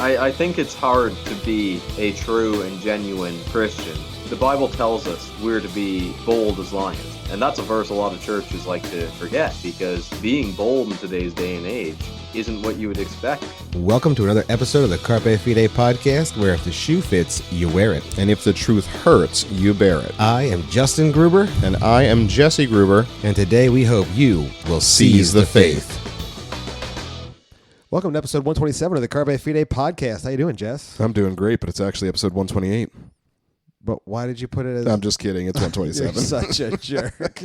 I think it's hard to be a true and genuine Christian. The Bible tells us we're to be bold as lions. And that's a verse a lot of churches like to forget, because being bold in today's day and age isn't what you would expect. Welcome to another episode of the Carpe Fide podcast, where if the shoe fits, you wear it. And if the truth hurts, you bear it. I am Justin Gruber. And I am Jesse Gruber. And today we hope you will seize the faith. Welcome to episode 127 of the Carpe Fide podcast. How you doing, Jess? I'm doing great, but it's actually episode 128. But why did you put it as... I'm just kidding. It's 127. You're such a jerk.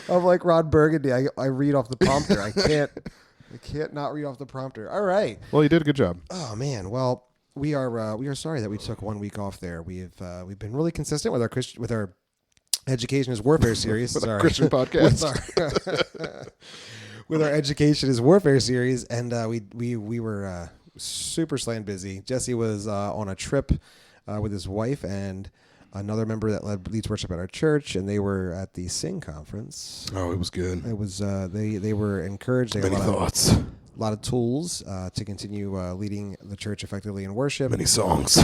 I'm like Ron Burgundy. I read off the prompter. I can't not read off the prompter. All right. Well, you did a good job. Oh man. Well, we are sorry that we took 1 week off there. We've been really consistent with our Education is Warfare series. With our Christian podcast. with our Education is Warfare series, and we were super slammed busy. Jesse was on a trip with his wife and another member that leads worship at our church, and they were at the Sing conference. Oh, it was good. It was they were encouraged. They Many had thoughts. A lot of tools to continue leading the church effectively in worship. Many songs.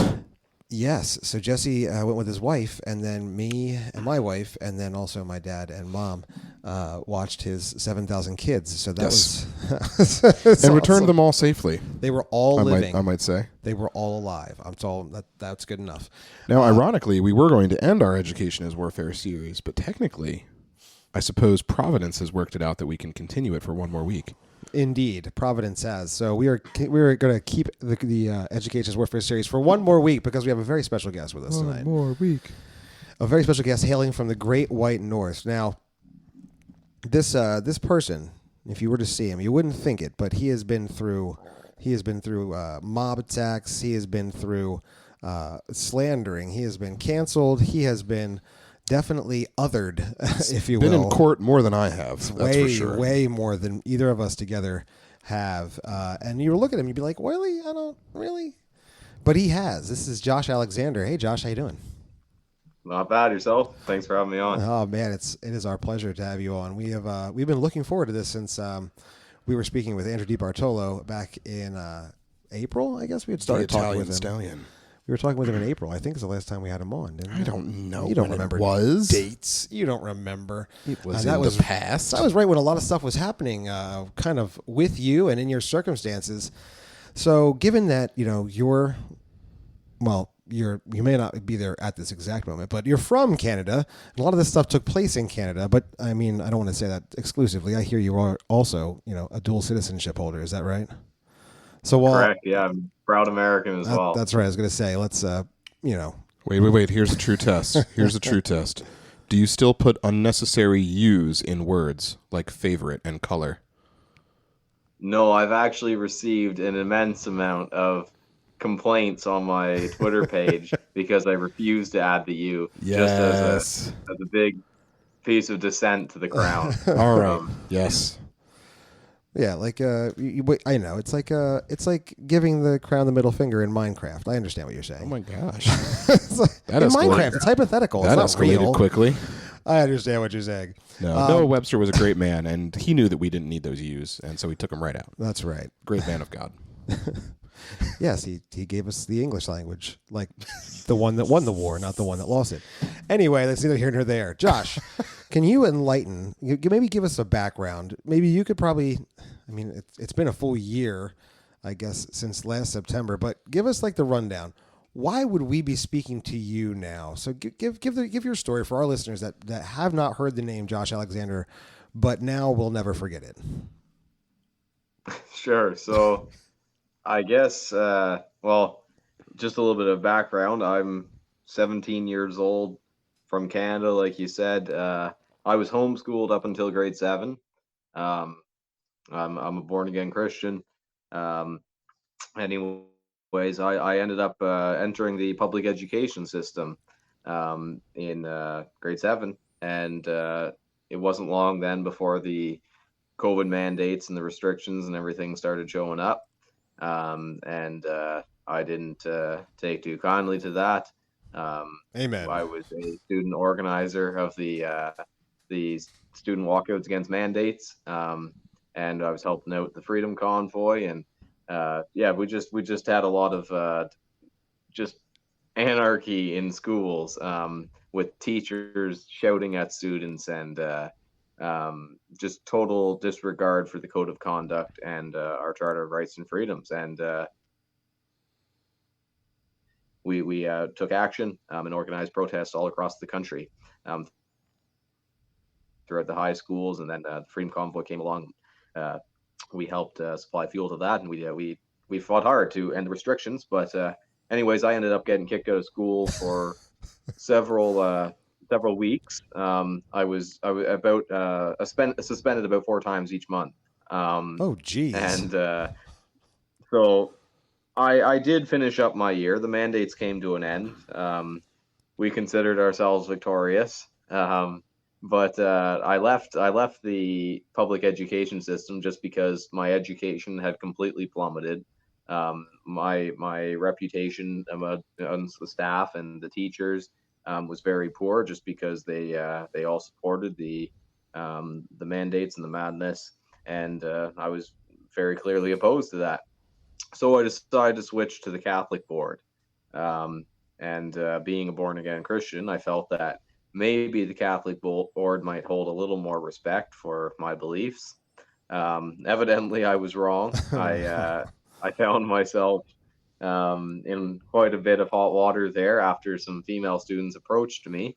Yes. So Jesse went with his wife, and then me and my wife, and then also my dad and mom watched his 7,000 kids. So that was and returned them all safely. They were all living. I might say. They were all alive. I'm told that's good enough. Now, ironically, we were going to end our Education is Warfare series, but technically, I suppose Providence has worked it out that we can continue it for one more week. Indeed, Providence has. So we are going to keep the Education is Warfare series for one more week because we have a very special guest with us tonight. One more week. A very special guest hailing from the Great White North. Now, this person, if you were to see him, you wouldn't think it, but he has been through mob attacks. He has been through slandering. He has been canceled. He has been definitely othered, if you will. Been in court more than I have. That's for sure. Way more than either of us together have. And you look at him, you'd be like, really? I don't really. But he has. This is Josh Alexander. Hey, Josh, how you doing? Not bad. Yourself? Thanks for having me on. Oh man, it is our pleasure to have you on. We've been looking forward to this since we were speaking with Andrew DiBartolo back in April. I guess we had started talking with him. Stallion. We were talking with him in April. I think it's the last time we had him on, didn't we? I don't know. You don't remember was dates. You don't remember. It was in the past. That was right when a lot of stuff was happening, kind of with you and in your circumstances. So, given that you may not be there at this exact moment, but you're from Canada. A lot of this stuff took place in Canada, but I mean, I don't want to say that exclusively. I hear you are also, a dual citizenship holder. Is that right? So, correct. Yeah, I'm proud American as well. That's right. I was going to say, let's, Wait. Here's a true test. Do you still put unnecessary U's in words like favorite and color? No, I've actually received an immense amount of complaints on my Twitter page because I refused to add the U. Yes. Just as a big piece of dissent to the crown. All right. Yes. Yeah, I know it's like giving the crown the middle finger in Minecraft. I understand what you're saying. Oh my gosh, that in Minecraft, it's hypothetical. That it's not escalated real. Quickly. I understand what you're saying. No, Noah Webster was a great man, and he knew that we didn't need those U's, and so he took them right out. That's right. Great man of God. Yes, he gave us the English language, like the one that won the war, not the one that lost it. Anyway, that's neither here nor there. Josh, can you enlighten? Maybe give us a background. Maybe you could probably. I mean, it's been a full year, I guess, since last September. But give us the rundown. Why would we be speaking to you now? So give your story for our listeners that have not heard the name Josh Alexander, but now will never forget it. Sure. So, I guess, just a little bit of background. I'm 17 years old from Canada, like you said. I was homeschooled up until grade 7. I'm a born-again Christian. Anyways, I ended up entering the public education system in grade 7. And it wasn't long then before the COVID mandates and the restrictions and everything started showing up. And I didn't take too kindly to that. Amen. I was a student organizer of the student walkouts against mandates, and I was helping out the Freedom Convoy, and yeah, we just had a lot of just anarchy in schools, with teachers shouting at students and just total disregard for the code of conduct and our Charter of Rights and Freedoms. And we took action and organized protests all across the country, um, throughout the high schools, and then the Freedom Convoy came along. Uh, we helped supply fuel to that, and we fought hard to end the restrictions. But anyways, I ended up getting kicked out of school for several weeks. I was about suspended about 4 times each month. Oh, geez. And so I did finish up my year. The mandates came to an end. We considered ourselves victorious. But I left the public education system just because my education had completely plummeted. My reputation amongst the staff and the teachers was very poor, just because they all supported the mandates and the madness, and I was very clearly opposed to that. So I decided to switch to the Catholic board. And being a born again Christian, I felt that maybe the Catholic board might hold a little more respect for my beliefs. Evidently, I was wrong. I found myself in quite a bit of hot water there after some female students approached me,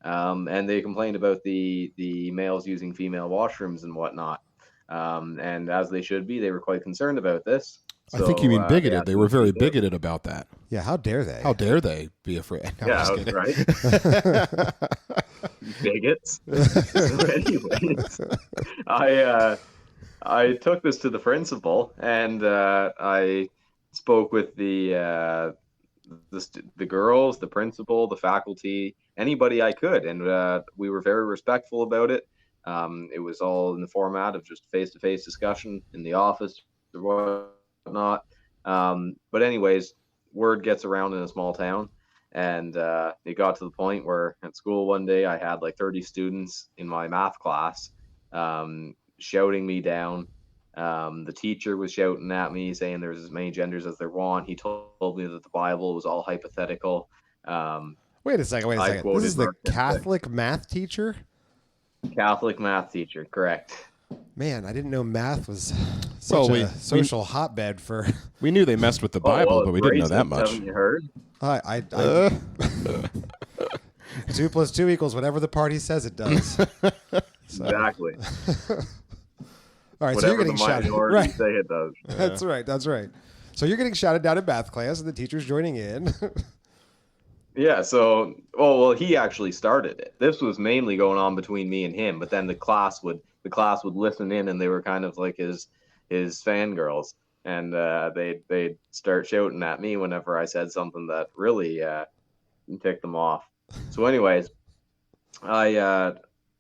and they complained about the males using female washrooms and whatnot. And as they should be, they were quite concerned about this. I think you mean bigoted. They were very bigoted about that. Yeah, how dare they? How dare they be afraid? No, Yeah, I'm just right. Bigots. So anyways, I took this to the principal, and I spoke with the girls, the principal, the faculty, anybody I could, and we were very respectful about it. It was all in the format of just face-to-face discussion in the office or whatnot. But anyways, word gets around in a small town, and it got to the point where at school one day I had like 30 students in my math class shouting me down. The teacher was shouting at me, saying there's as many genders as there want. He told me that the Bible was all hypothetical. Wait a second. This is the Catholic math teacher? Catholic math teacher, correct. Man, I didn't know math was such a social hotbed for... We knew they messed with the Bible, but we didn't know that much. Haven't you heard? 2 + 2 = whatever the party says it does. So. Exactly. All right, whatever so you're getting shouted. Right. Say it does. Yeah. That's right. So you're getting shouted down in math class, and the teacher's joining in. Yeah, so he actually started it. This was mainly going on between me and him, but then the class would listen in, and they were kind of like his fangirls, and they'd start shouting at me whenever I said something that really ticked them off. So anyways, I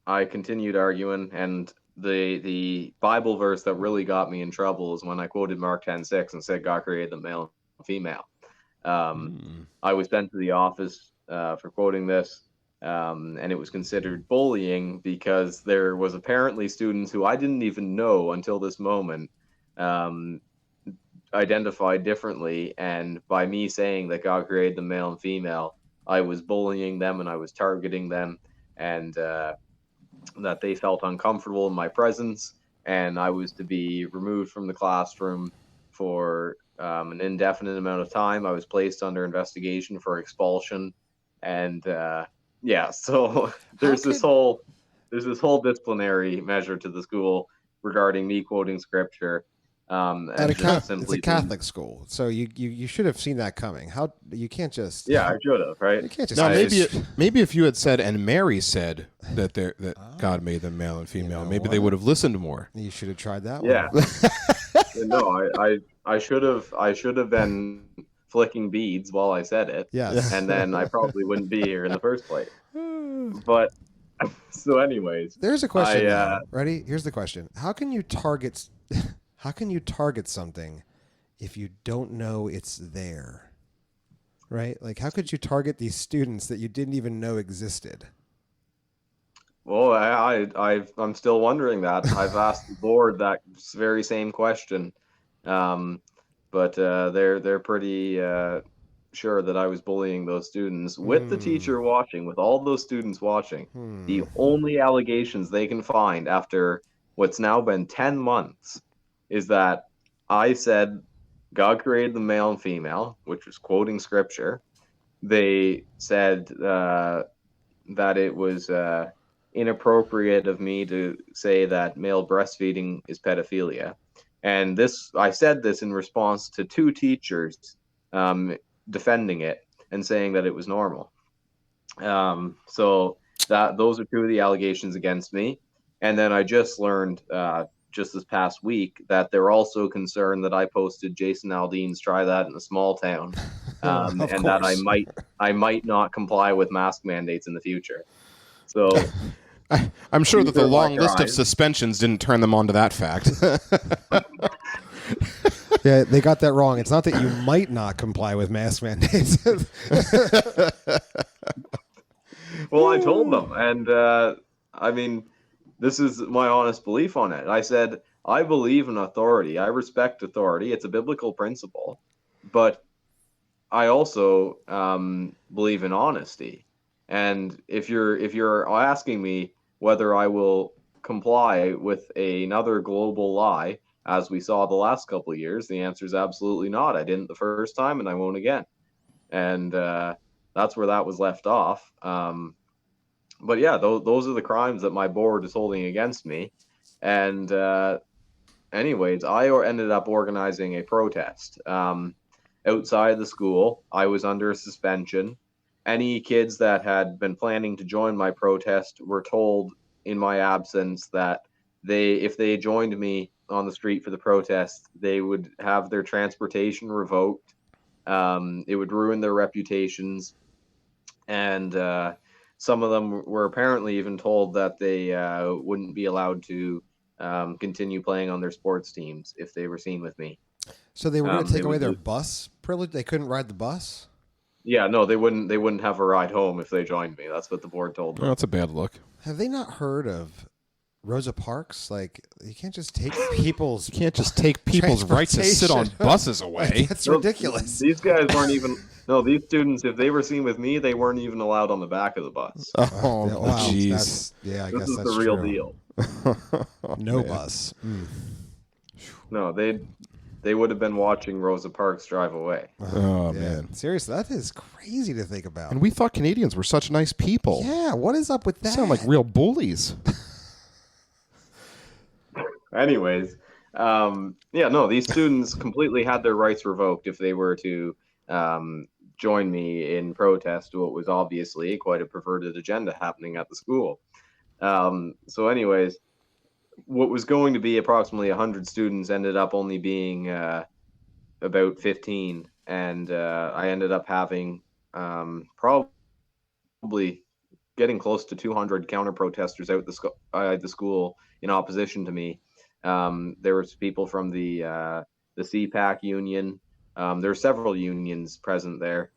continued arguing, and the Bible verse that really got me in trouble is when I quoted Mark 10:6 and said God created the male and female. I was sent to the office for quoting this, and it was considered bullying because there was apparently students who I didn't even know until this moment identified differently, and by me saying that God created the male and female, I was bullying them and I was targeting them, and that they felt uncomfortable in my presence, and I was to be removed from the classroom for an indefinite amount of time. I was placed under investigation for expulsion, and so there's this whole disciplinary measure to the school regarding me quoting scripture. It's a Catholic school, so you should have seen that coming. How you can't just I should have, right? You can't just now maybe if you had said, and Mary said that God made them male and female, maybe they would have listened more. You should have tried that one. Yeah. No, I should have been flicking beads while I said it. Yes. And then I probably wouldn't be here in the first place. But so anyways, there's a question. Ready? Here's the question. How can you target something if you don't know it's there? Right? Like, how could you target these students that you didn't even know existed? Well, I'm still wondering that. I've asked the board that very same question. but they're pretty sure that I was bullying those students with the teacher watching, with all those students watching. The only allegations they can find after what's now been 10 months is that I said God created the male and female, which was quoting scripture. They said that it was inappropriate of me to say that male breastfeeding is pedophilia. And this, I said this in response to two teachers defending it and saying that it was normal. So those are two of the allegations against me. And then I just learned just this past week that they're also concerned that I posted Jason Aldean's "Try That in a Small Town," and that I might not comply with mask mandates in the future. So I'm sure that the long list of suspensions didn't turn them on to that fact. Yeah, they got that wrong. It's not that you might not comply with mask mandates. Well, I told them, and I mean, this is my honest belief on it. I said, I believe in authority. I respect authority. It's a biblical principle, but I also believe in honesty. And if you're asking me whether I will comply with another global lie, as we saw the last couple of years, the answer is absolutely not. I didn't the first time, and I won't again. And that's where that was left off. But yeah, those are the crimes that my board is holding against me. And anyways, I ended up organizing a protest outside the school. I was under suspension. Any kids that had been planning to join my protest were told in my absence that if they joined me on the street for the protest, they would have their transportation revoked. It would ruin their reputations. And some of them were apparently even told that they wouldn't be allowed to continue playing on their sports teams if they were seen with me. So they were going to take away their bus privilege? They couldn't ride the bus? Yeah, no, they wouldn't have a ride home if they joined me. That's what the board told them. Well, that's a bad look. Have they not heard of Rosa Parks? Like, you can't just take people's rights to sit on buses away. That's ridiculous. These guys weren't even. No, these students, if they were seen with me, they weren't even allowed on the back of the bus. Oh, jeez. Yeah, I this guess is that's the real true. deal. No bus. No, they would have been watching Rosa Parks drive away. Oh, yeah. man. Seriously, that is crazy to think about. And we thought Canadians were such nice people. Yeah, what is up with that? They sound like real bullies. Anyways, these students completely had their rights revoked if they were to join me in protest to what was obviously quite a perverted agenda happening at the school. So anyways, what was going to be approximately 100 students ended up only being about 15, and I ended up having probably getting close to 200 counter protesters out the school in opposition to me. There was people from the CPAC union. There were several unions present there.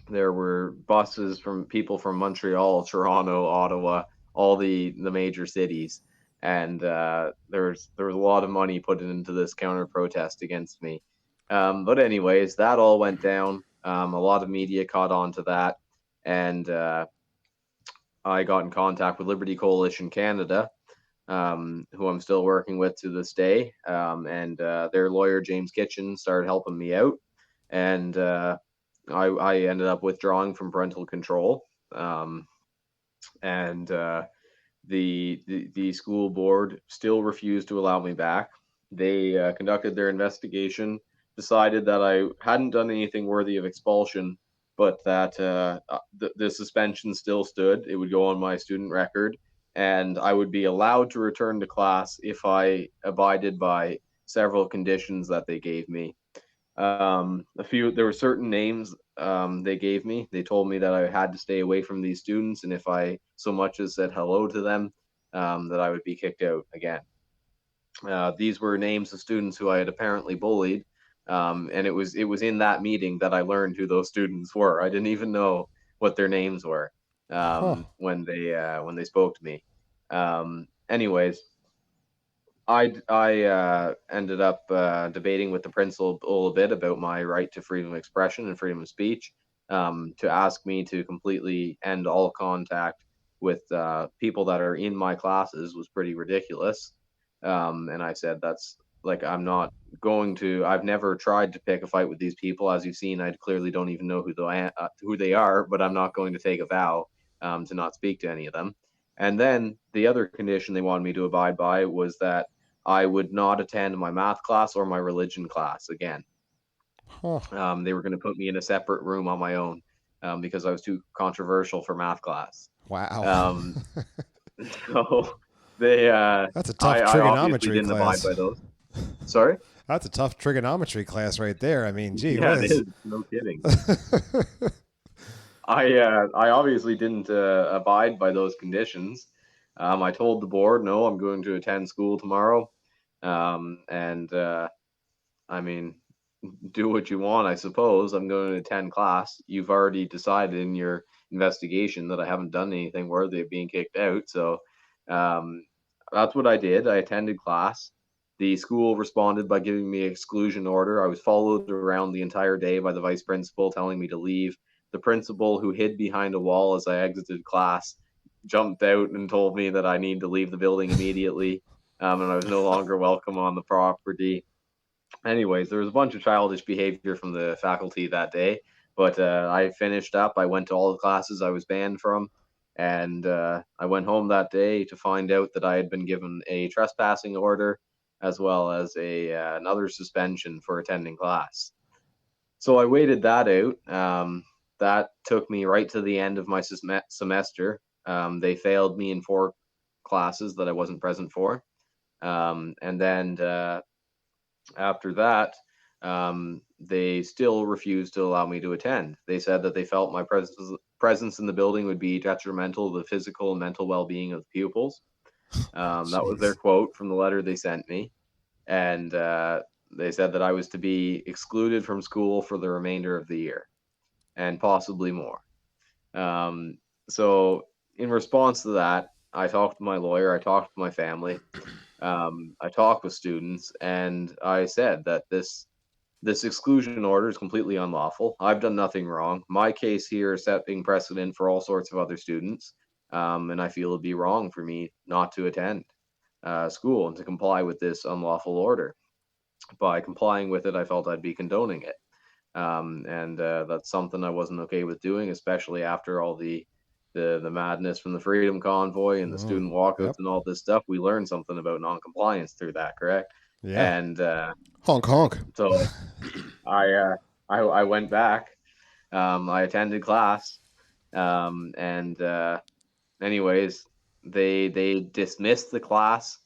There were buses from people from Montreal, Toronto, Ottawa, all the major cities, and there was a lot of money put into this counter protest against me. But anyways, that all went down. A lot of media caught on to that, and I got in contact with Liberty Coalition Canada, who I'm still working with to this day, and their lawyer James Kitchen started helping me out, and I ended up withdrawing from parental control, and the school board still refused to allow me back. They conducted their investigation, decided that I hadn't done anything worthy of expulsion, but that the suspension still stood. It would go on my student record, and I would be allowed to return to class if I abided by several conditions that they gave me. There were certain names they gave me. They told me that I had to stay away from these students, and if I so much as said hello to them, that I would be kicked out again. These were names of students who I had apparently bullied, and it was in that meeting that I learned who those students were. I didn't even know what their names were when they spoke to me. Anyways, I ended up debating with the principal a bit about my right to freedom of expression and freedom of speech. To ask me to completely end all contact with people that are in my classes was pretty ridiculous. And I said, that's like, I'm not going to. I've never tried to pick a fight with these people. As you've seen, I clearly don't even know who they are, but I'm not going to take a vow to not speak to any of them. And then the other condition they wanted me to abide by was that I would not attend my math class or my religion class again. Huh. They were going to put me in a separate room on my own because I was too controversial for math class. Wow. Um, so they, That's a tough I obviously trigonometry didn't abide class. by those. Sorry? That's a tough trigonometry class right there. I mean, gee Yeah, it whiz. is. No kidding. I obviously didn't abide by those conditions. I told the board, no, I'm going to attend school tomorrow. And I mean, do what you want, I suppose. I'm going to attend class. You've already decided in your investigation that I haven't done anything worthy of being kicked out. So um, that's what I did. I attended class. The school responded by giving me an exclusion order. I was followed around the entire day by the vice principal telling me to leave. The principal, who hid behind a wall as I exited class, jumped out and told me that I need to leave the building immediately, and I was no longer welcome on the property. Anyways, there was a bunch of childish behavior from the faculty that day, but I finished up. I went to all the classes I was banned from, and I went home that day to find out that I had been given a trespassing order as well as another suspension for attending class. So I waited that out. That took me right to the end of my semester. They failed me in 4 classes that I wasn't present for. And then after that, they still refused to allow me to attend. They said that they felt my presence in the building would be detrimental to the physical and mental well-being of the pupils. That was their Jeez. quote from the letter they sent me. And they said that I was to be excluded from school for the remainder of the year and possibly more. Um, so, in response to that, I talked to my lawyer, I talked to my family, I talked with students, and I said that this exclusion order is completely unlawful. I've done nothing wrong. My case here is setting precedent for all sorts of other students, and I feel it'd be wrong for me not to attend school and to comply with this unlawful order. By complying with it, I felt I'd be condoning it, and that's something I wasn't okay with doing, especially after all the madness from the Freedom Convoy and the Mm. student walkouts Yep. and all this stuff. We learned something about noncompliance through that, correct? Yeah. And Honk honk. so I went back. I attended class, and anyways, they dismissed the class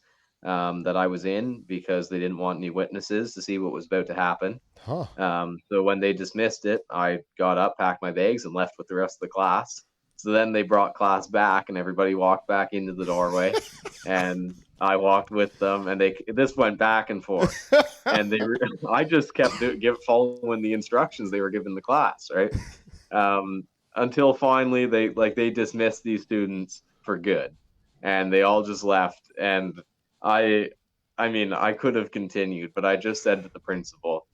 that I was in because they didn't want any witnesses to see what was about to happen. Huh. So when they dismissed it, I got up, packed my bags, and left with the rest of the class. So then they brought class back, and everybody walked back into the doorway, and I walked with them, and this went back and forth, and I just kept following the instructions they were giving the class, right? Until finally they dismissed these students for good, and they all just left, and I I mean, I could have continued, but I just said to the principal,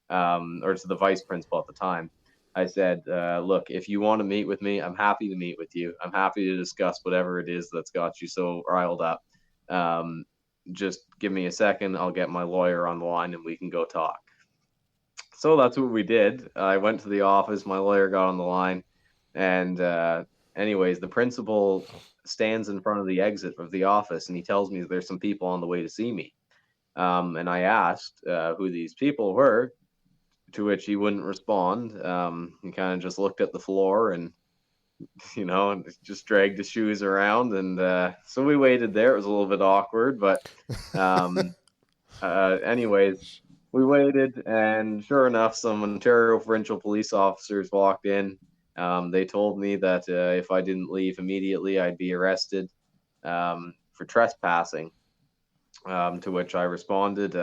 or to the vice principal at the time, I said, look, if you want to meet with me, I'm happy to meet with you. I'm happy to discuss whatever it is that's got you so riled up. Um, just give me a second. I'll get my lawyer on the line and we can go talk. So that's what we did. I went to the office. My lawyer got on the line. And, anyways, the principal stands in front of the exit of the office and he tells me there's some people on the way to see me. And I asked who these people were, to which he wouldn't respond. He kind of just looked at the floor and, just dragged his shoes around. And so we waited there. It was a little bit awkward, but um, anyways, we waited. And sure enough, some Ontario provincial police officers walked in. They told me that if I didn't leave immediately, I'd be arrested for trespassing. To which I responded,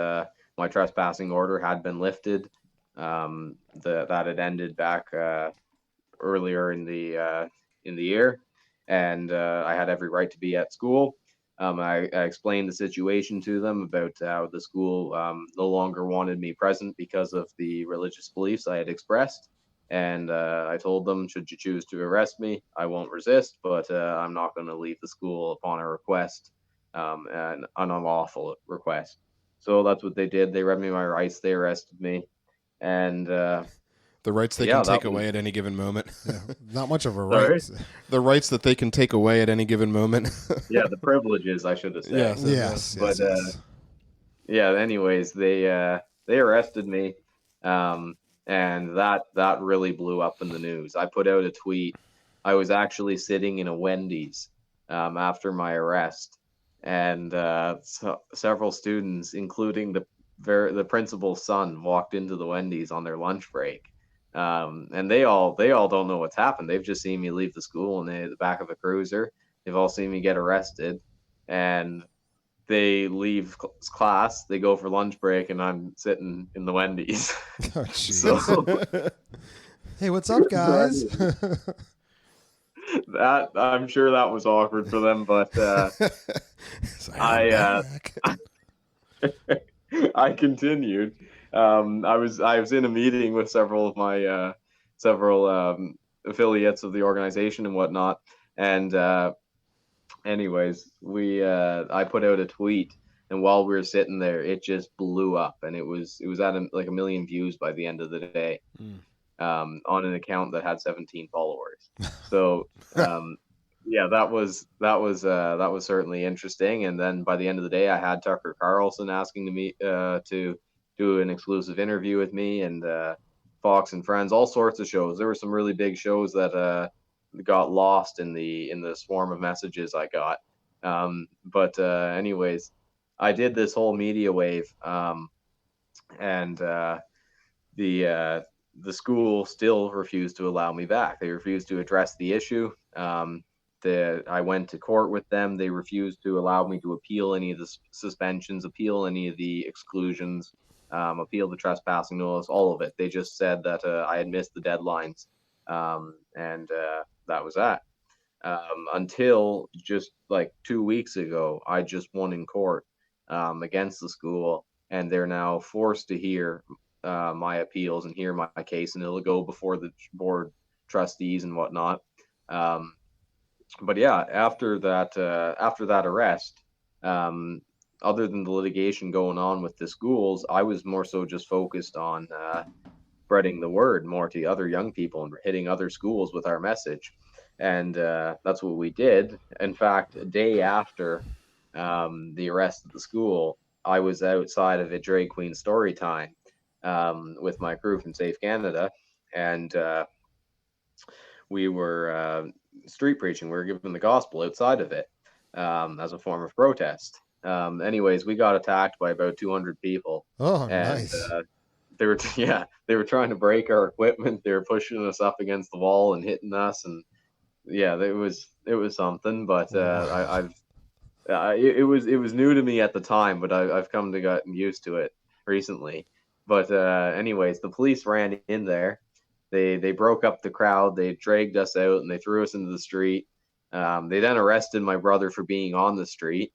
my trespassing order had been lifted. That had ended back earlier in the year, and I had every right to be at school. I explained the situation to them about how the school no longer wanted me present because of the religious beliefs I had expressed. And I told them, should you choose to arrest me, I won't resist, but I'm not going to leave the school upon a request, an unlawful request. So that's what they did. They read me my rights. They arrested me. And The rights they yeah, can take that was, away at any given moment. Yeah, not much of a sorry? right. The rights that they can take away at any given moment. Yeah, the privileges, I should have said. Yes. Yes, But yes. yeah, anyways, they arrested me, and that really blew up in the news. I put out a tweet. I was actually sitting in a Wendy's after my arrest, and several students, including the principal's son, walked into the Wendy's on their lunch break. And they all don't know what's happened. They've just seen me leave the school in the back of a cruiser. They've all seen me get arrested, and they leave class, they go for lunch break, and I'm sitting in the Wendy's. Oh, jeez. So Hey, what's up, guys? that I'm sure that was awkward for them, but I I continued. I was in a meeting with several of my several affiliates of the organization and whatnot, and anyways, I put out a tweet, and while we were sitting there, it just blew up, and it was at like 1 million views by the end of the day, on an account that had 17 followers. So yeah, that was certainly interesting. And then by the end of the day, I had Tucker Carlson asking to meet to do an exclusive interview with me, and Fox and Friends, all sorts of shows. There were some really big shows that got lost in the swarm of messages I got. But anyways, I did this whole media wave, and the school still refused to allow me back. They refused to address the issue. I went to court with them. They refused to allow me to appeal any of the suspensions, appeal any of the exclusions, appeal the trespassing notice, all of it. They just said that I had missed the deadlines, and that was that. Until just like 2 weeks ago, I just won in court against the school, and they're now forced to hear my appeals and hear my case, and it'll go before the board trustees and whatnot. But yeah, after that arrest, other than the litigation going on with the schools, I was more so just focused on spreading the word more to other young people and hitting other schools with our message. And that's what we did. In fact, a day after the arrest at the school, I was outside of a drag queen story time with my crew from Safe Canada, and we were street preaching. We were giving the gospel outside of it as a form of protest. Anyways, we got attacked by about 200 people. Oh, and, nice. They were trying to break our equipment. They were pushing us up against the wall and hitting us, and yeah, it was something. But it was new to me at the time, but I've come to get used to it recently. But anyways, the police ran in there. They broke up the crowd. They dragged us out and they threw us into the street. They then arrested my brother for being on the street.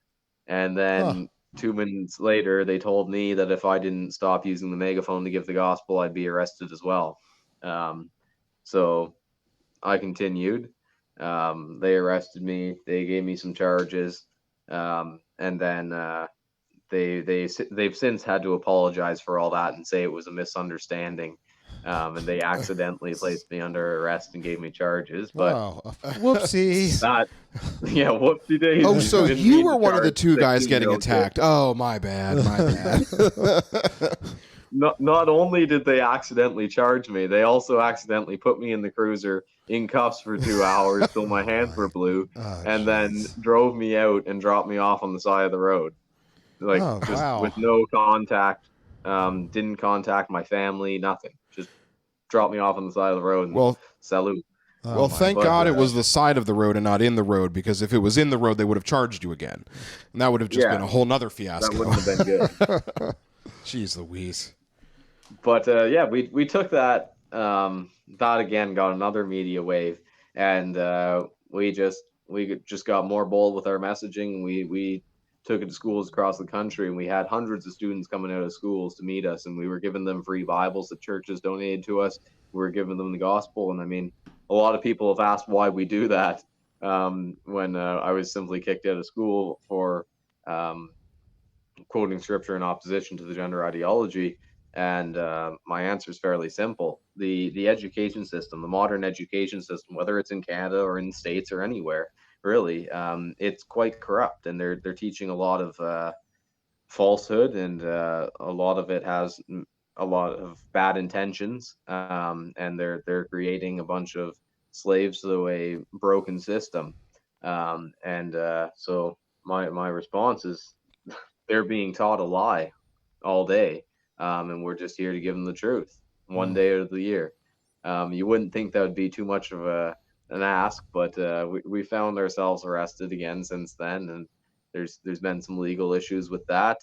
And then 2 minutes later, they told me that if I didn't stop using the megaphone to give the gospel, I'd be arrested as well. So I continued. They arrested me. They gave me some charges. And then they've since had to apologize for all that and say it was a misunderstanding. And they accidentally placed me under arrest and gave me charges. But whoopsie. Whoopsie days. Oh, so you were one of the two guys getting attacked. Oh, my bad. Not only did they accidentally charge me, they also accidentally put me in the cruiser in cuffs for 2 hours till my hands were blue, and then drove me out and dropped me off on the side of the road. With no contact. Didn't contact my family, nothing. Just dropped me off on the side of the road and salute. Well, thank God it was the side of the road and not in the road, because if it was in the road, they would have charged you again. And that would have just been a whole nother fiasco. That wouldn't have been good. Jeez Louise. But we took that. That again got another media wave, and we just just got more bold with our messaging. We took it to schools across the country, and we had hundreds of students coming out of schools to meet us, and we were giving them free Bibles that churches donated to us. We were giving them the gospel, and I mean, a lot of people have asked why we do that. When I was simply kicked out of school for um, quoting scripture in opposition to the gender ideology. And my answer is fairly simple: the education system, the modern education system, whether it's in Canada or in the States or anywhere, really, it's quite corrupt, and they're teaching a lot of falsehood, and a lot of it has a lot of bad intentions, and they're creating a bunch of slaves to a broken system, and so my response is they're being taught a lie all day, and we're just here to give them the truth one day out of the year. You wouldn't think that would be too much of an ask, but we found ourselves arrested again since then, and there's been some legal issues with that.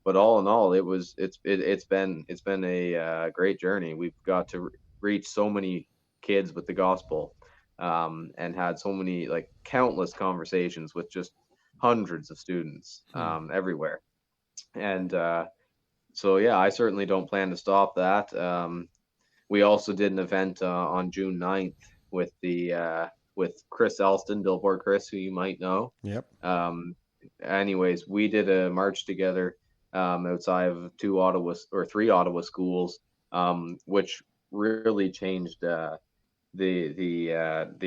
But all in all, it's been a great journey. We've got to reach so many kids with the gospel, and had so many, like, countless conversations with just hundreds of students everywhere. And so yeah, I certainly don't plan to stop that. We also did an event on June 9th with the with Chris Elston, Billboard Chris, who you might know. Yep. Anyways, we did a march together outside of three Ottawa schools, which really changed the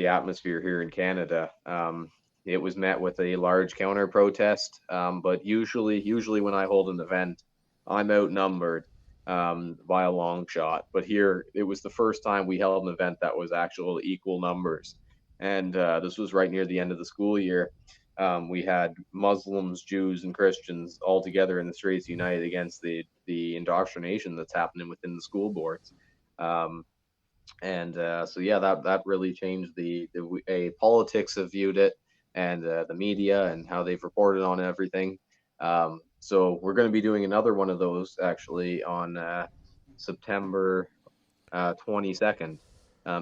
atmosphere here in Canada. It was met with a large counter protest, but usually when I hold an event, I'm outnumbered by a long shot. But here, it was the first time we held an event that was actual equal numbers, and this was right near the end of the school year. We had Muslims, Jews, and Christians all together in the streets, united against the indoctrination that's happening within the school boards. And so yeah, that really changed the way politics have viewed it, and the media and how they've reported on everything. So we're going to be doing another one of those actually on September 22nd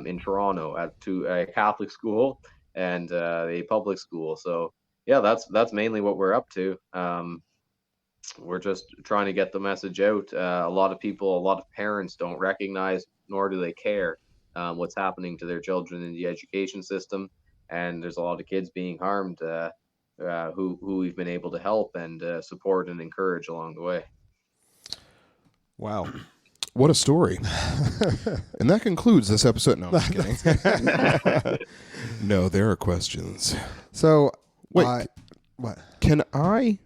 in Toronto at a Catholic school and a public school. So yeah, that's mainly what we're up to. We're just trying to get the message out. A lot of parents don't recognize, nor do they care what's happening to their children in the education system, and there's a lot of kids being harmed who we've been able to help and support and encourage along the way. Wow. What a story. And that concludes this episode. No, I'm just kidding. No, there are questions. So, wait, what? Can I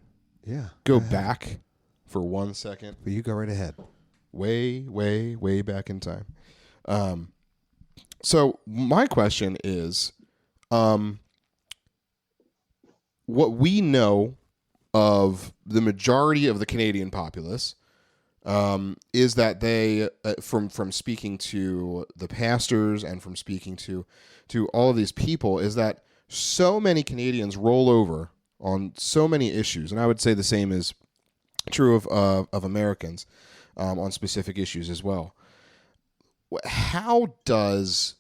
go ahead. back for 1 second? Well, you go right ahead. Way, way, way back in time. So my question is, what we know of the majority of the Canadian populace is that they, from speaking to the pastors and from speaking to all of these people, is that so many Canadians roll over on so many issues, and I would say the same is true of Americans on specific issues as well. How does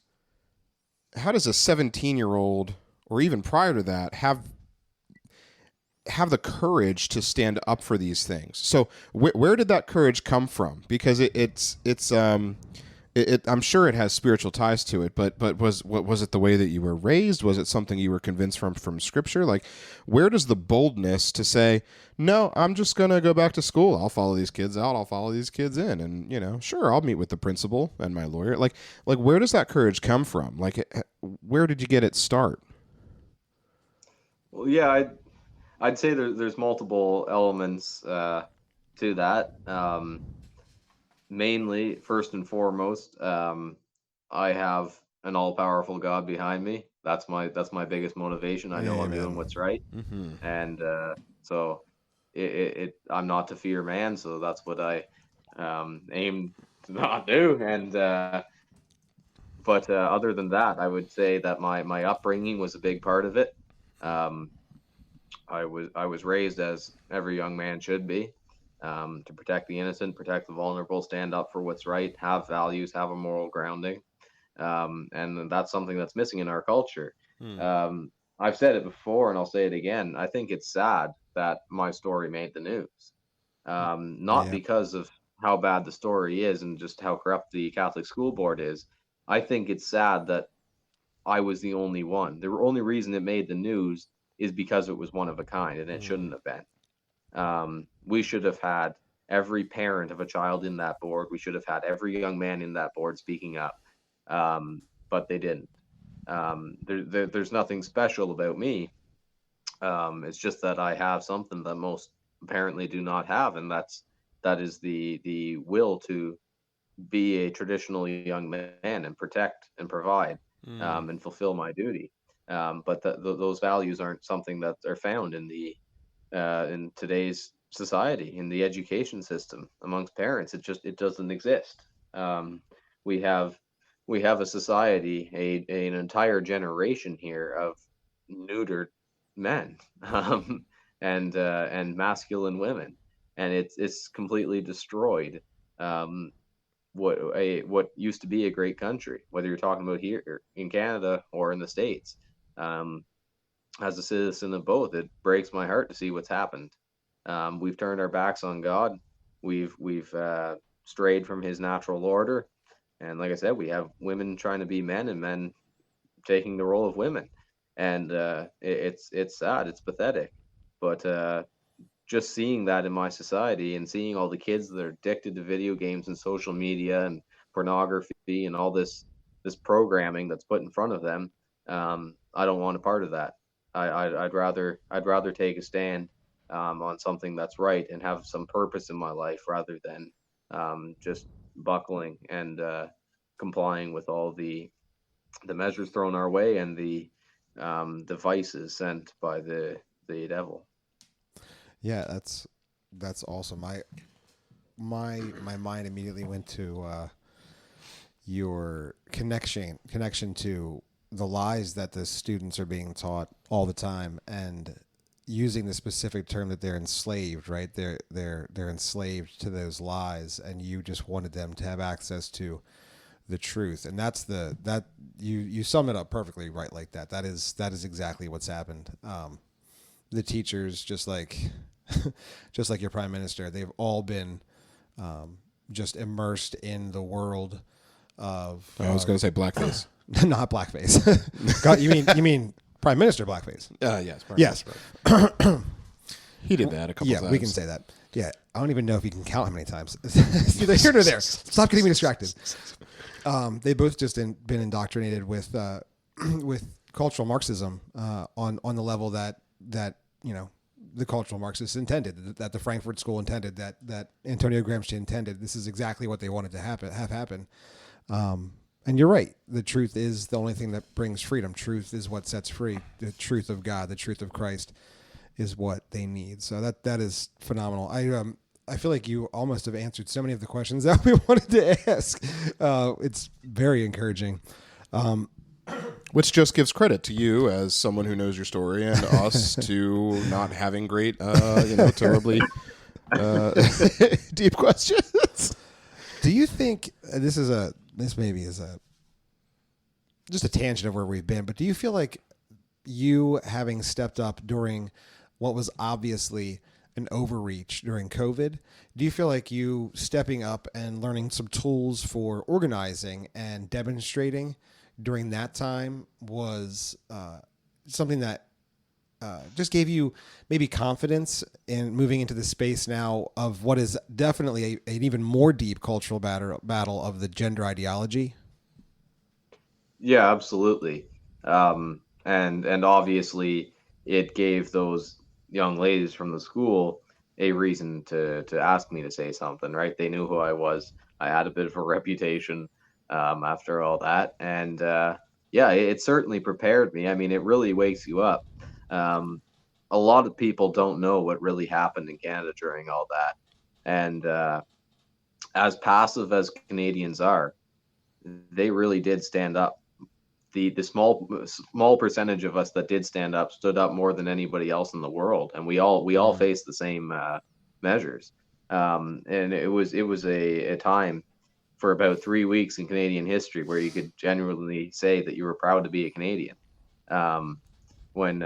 a 17-year-old, or even prior to that, have the courage to stand up for these things? So where did that courage come from? Because I'm sure it has spiritual ties to it, but was it the way that you were raised? Was it something you were convinced from Scripture? Like, where does the boldness to say, no, I'm just going to go back to school. I'll follow these kids out. I'll follow these kids in. And, sure, I'll meet with the principal and my lawyer. Like where does that courage come from? Like, where did you get it start? Well, yeah, I'd say there's multiple elements to that. Mainly, first and foremost, I have an all-powerful God behind me. That's my biggest motivation. I know I'm doing what's right, and so I'm not to fear man. So that's what I aim to not do. And but other than that, I would say that my upbringing was a big part of it. I was raised as every young man should be. To protect the innocent, protect the vulnerable, stand up for what's right, have values, have a moral grounding. And that's something that's missing in our culture. I've said it before and I'll say it again. I think it's sad that my story made the news. Not Yeah. because of how bad the story is and just how corrupt the Catholic school board is. I think it's sad that I was the only one. The only reason it made the news is because it was one of a kind, and it shouldn't have been. We should have had every parent of a child in that board. We should have had every young man in that board speaking up, but they didn't. There's nothing special about me. It's just that I have something that most apparently do not have, and that is the will to be a traditional young man and protect and provide and fulfill my duty. But those values aren't something that are found in today's society, in the education system amongst parents. It doesn't exist. We have a society, an entire generation here of neutered men and masculine women, and it's completely destroyed what used to be a great country, whether you're talking about here in Canada or in the States. Um, as a citizen of both, it breaks my heart to see what's happened. We've turned our backs on God. We've strayed from His natural order, and like I said, we have women trying to be men and men taking the role of women, and it's sad. It's pathetic, but just seeing that in my society and seeing all the kids that are addicted to video games and social media and pornography and all this programming that's put in front of them, I don't want a part of that. I'd rather take a stand on something that's right and have some purpose in my life rather than just buckling and complying with all the measures thrown our way and the devices sent by the devil. Yeah, that's awesome. My mind immediately went to your connection to the lies that the students are being taught all the time, and using the specific term that they're enslaved, right? They're enslaved to those lies, and you just wanted them to have access to the truth, and that you sum it up perfectly right like that. That is exactly what's happened. The teachers, just like just like your prime minister, they've all been just immersed in the world of. I was going to say blackface. Not blackface. God, you mean prime minister blackface? Yes. Yes. He did that a couple times. Yeah, we can say that. Yeah, I don't even know if you can count how many times. It's neither here nor there. Stop getting me distracted. They both just been indoctrinated with cultural Marxism on the level that the cultural Marxists intended, that the Frankfurt School intended, that Antonio Gramsci intended. This is exactly what they wanted to have happen. And you're right. The truth is the only thing that brings freedom. Truth is what sets free. The truth of God, the truth of Christ, is what they need. So that is phenomenal. I feel like you almost have answered so many of the questions that we wanted to ask. It's very encouraging. Which just gives credit to you as someone who knows your story, and us to not having great, terribly deep questions. Do you think this maybe is just a tangent of where we've been, but do you feel like you having stepped up during what was obviously an overreach during COVID, do you feel like you stepping up and learning some tools for organizing and demonstrating during that time was something that just gave you maybe confidence in moving into the space now of what is definitely an even more deep cultural battle of the gender ideology? Yeah, absolutely. And obviously it gave those young ladies from the school a reason to ask me to say something, right? They knew who I was. I had a bit of a reputation after all that. And yeah, it certainly prepared me. I mean, it really wakes you up. A lot of people don't know what really happened in Canada during all that. And as passive as Canadians are, they really did stand up. The small percentage of us that did stand up stood up more than anybody else in the world, and we all faced the same measures. And it was a time for about 3 weeks in Canadian history where you could genuinely say that you were proud to be a Canadian. when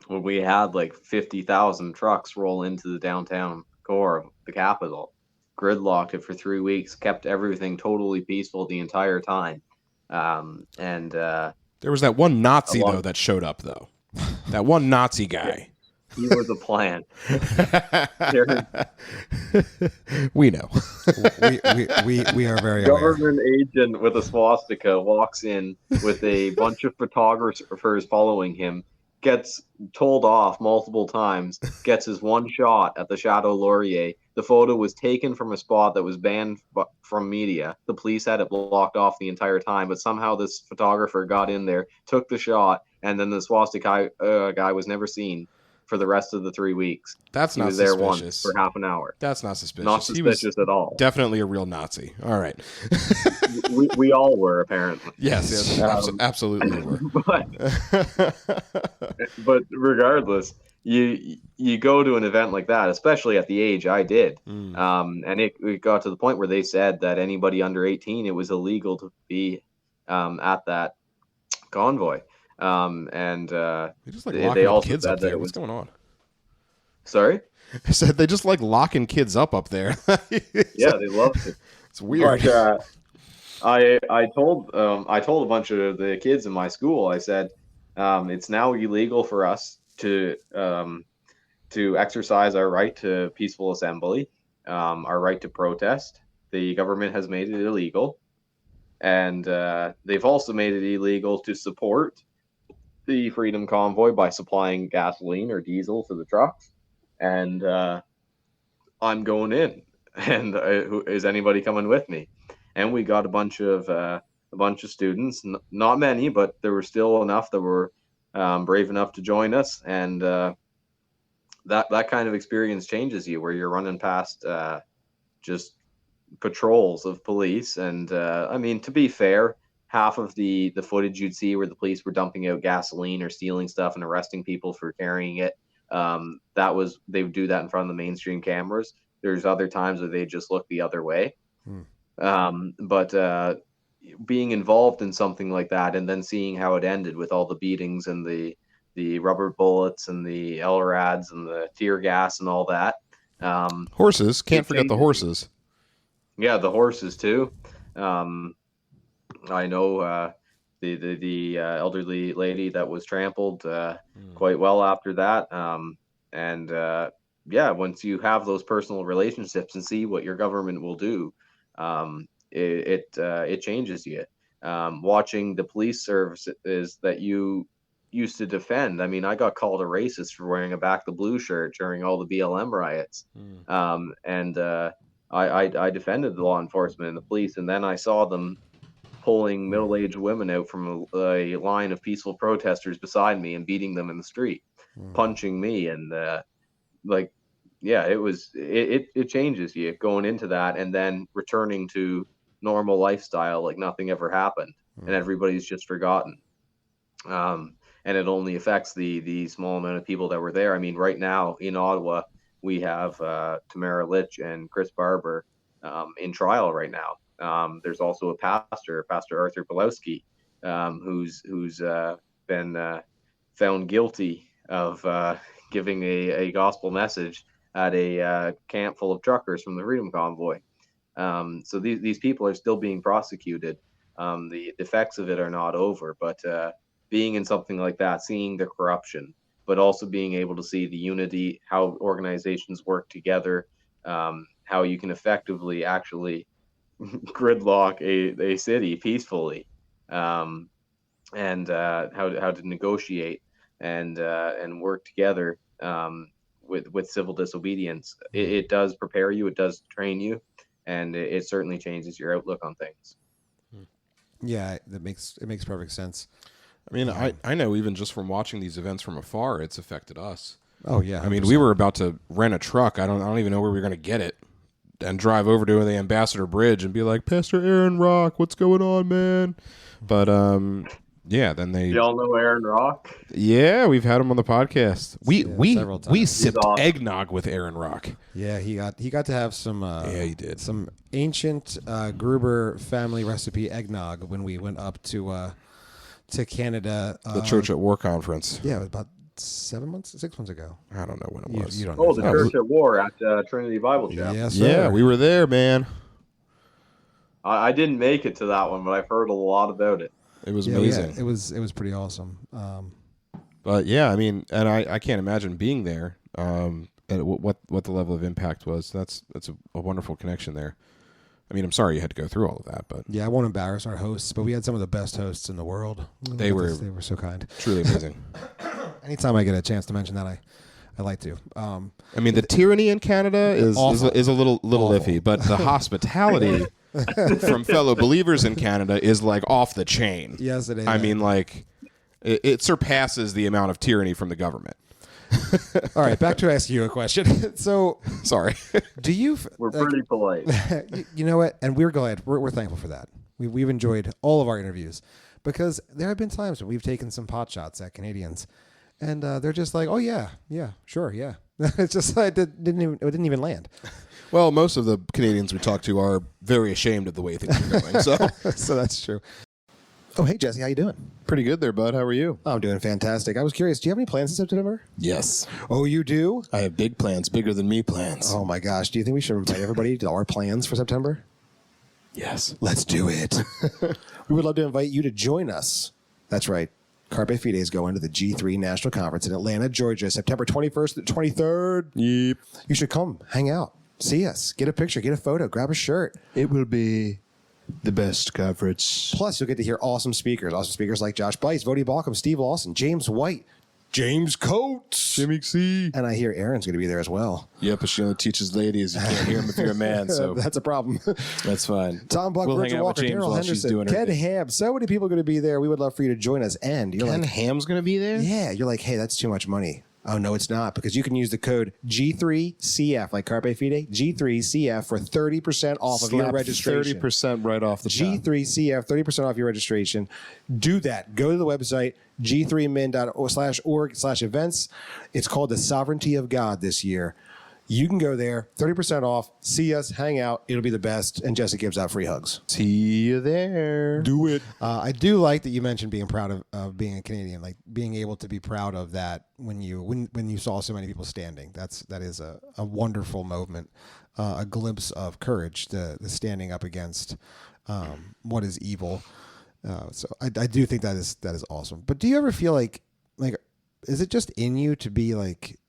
we had like 50,000 trucks roll into the downtown core of the capital, gridlocked it for 3 weeks, kept everything totally peaceful the entire time. And There was that one Nazi, lot though, that showed up, though. That one Nazi guy. he was a plan. We know. we are very aware. Government agent with a swastika walks in with a bunch of photographers following him, gets told off multiple times, gets his one shot at the Chateau Laurier. The photo was taken from a spot that was banned from media. The police had it blocked off the entire time, but somehow this photographer got in there, took the shot, and then the swastika guy was never seen for the rest of the 3 weeks. That's he not was suspicious. there once for half an hour. That's not suspicious. Not suspicious at all. Definitely a real Nazi. All right. we all were, apparently. Yes, absolutely were. But regardless, you go to an event like that, especially at the age I did, and it got to the point where they said that anybody under 18, it was illegal to be at that convoy. And just like they also kids said up there. that What's going on? Sorry? I said they just like locking kids up there. Yeah, they loved it. It's weird. But, I told a bunch of the kids in my school, I said, it's now illegal for us to exercise our right to peaceful assembly, our right to protest. The government has made it illegal, and they've also made it illegal to support the Freedom Convoy by supplying gasoline or diesel to the trucks. And I'm going in, and is anybody coming with me? And we got a bunch of students, not many, but there were still enough that were brave enough to join us. And that kind of experience changes you, where you're running past just patrols of police. And I mean, to be fair, half of the footage you'd see where the police were dumping out gasoline or stealing stuff and arresting people for carrying it, they would do that in front of the mainstream cameras. There's other times where they just look the other way. But being involved in something like that, and then seeing how it ended with all the beatings and the rubber bullets and the LRADs and the tear gas and all that. Horses, can't forget the horses. Yeah, the horses too. I know the elderly lady that was trampled quite well after that. And once you have those personal relationships and see what your government will do, it changes you. Watching the police services that you used to defend. I mean, I got called a racist for wearing a back the blue shirt during all the BLM riots. I defended the law enforcement and the police, and then I saw them pulling middle-aged women out from a line of peaceful protesters beside me and beating them in the street, punching me, and it changes you going into that and then returning to normal lifestyle like nothing ever happened, and everybody's just forgotten. And it only affects the small amount of people that were there. I mean, right now in Ottawa, we have Tamara Litch and Chris Barber in trial right now. There's also a pastor, Pastor Arthur Pawlowski, who's been found guilty of giving a gospel message at a camp full of truckers from the Freedom Convoy. So these people are still being prosecuted. The effects of it are not over, but being in something like that, seeing the corruption, but also being able to see the unity, how organizations work together, how you can effectively actually gridlock a city peacefully, and how to negotiate and work together with civil disobedience. It does prepare you, it does train you, and it certainly changes your outlook on things. Yeah, it makes perfect sense. I mean, I know even just from watching these events from afar, it's affected us. Oh yeah, 100%. I mean, we were about to rent a truck. I don't even know where we were going to get it, and drive over to the Ambassador Bridge and be like, Pastor Aaron Rock, what's going on, man? But then they. Y'all know Aaron Rock? Yeah, we've had him on the podcast. We sipped awesome. eggnog with Aaron Rock. Yeah, he got to have some. He did some ancient Gruber family recipe eggnog when we went up to to Canada. The Church at War conference. Yeah, it was about 6 months ago. I don't know when it was. You don't Oh, know. the Church at War at Trinity Bible Chapel. Yes, sir. Yeah, we were there, man. I didn't make it to that one, but I've heard a lot about it. It was amazing. It was pretty awesome. But yeah, I mean, and I can't imagine being there. And what the level of impact was. That's a wonderful connection there. I mean, I'm sorry you had to go through all of that, but yeah, I won't embarrass our hosts, but we had some of the best hosts in the world. They were so kind. Truly amazing. Anytime I get a chance to mention that, I like to. I mean, the tyranny in Canada is a little iffy, but the hospitality from fellow believers in Canada is like off the chain. Yes, it is. I mean, like it surpasses the amount of tyranny from the government. All right, back to ask you a question. So, sorry. Do you? We're pretty polite. You know what? And we're glad. We're thankful for that. We've enjoyed all of our interviews because there have been times when we've taken some pot shots at Canadians, and they're just like, "Oh yeah, sure, yeah." It's just like it didn't even land. Well, most of the Canadians we talk to are very ashamed of the way things are going. So, so that's true. Oh, hey Jesse, how you doing? Pretty good there, bud. How are you? I'm doing fantastic. I was curious. Do you have any plans in September? Yes. Oh, you do? I have big plans, bigger than me plans. Oh my gosh. Do you think we should invite everybody to our plans for September? Yes. Let's do it. We would love to invite you to join us. That's right. Carpe Fide is going to the G3 National Conference in Atlanta, Georgia, September 21st to 23rd. Yep. You should come, hang out, see us, get a picture, get a photo, grab a shirt. It will be the best conference. Plus, you'll get to hear awesome speakers like Josh Bice, Vody Balcom, Steve Lawson, James White, James Coates, Jimmy C. And I hear Aaron's going to be there as well. Yeah, but she only teaches ladies. You can't hear him if you're a man, so that's a problem. That's fine. Tom Buck, we'll Virgil Walker, Daryl Henderson, Ken Ham. So many people are going to be there. We would love for you to join us. And you're Ken like, Ham's going to be there? Yeah, you're like, hey, that's too much money. Oh, no, it's not, because you can use the code G3CF, like Carpe Fide, G3CF for 30% off of your registration. 30% right off the top. G3CF, 30% off your registration. Do that. Go to the website, g3min.org/events. It's called the Sovereignty of God this year. You can go there, 30% off, see us, hang out. It'll be the best. And Jesse gives out free hugs. See you there. Do it. I do like that you mentioned being proud of being a Canadian, like being able to be proud of that when you saw so many people standing. That is a wonderful moment, a glimpse of courage, the standing up against what is evil. So I do think that is awesome. But do you ever feel like is it just in you to be like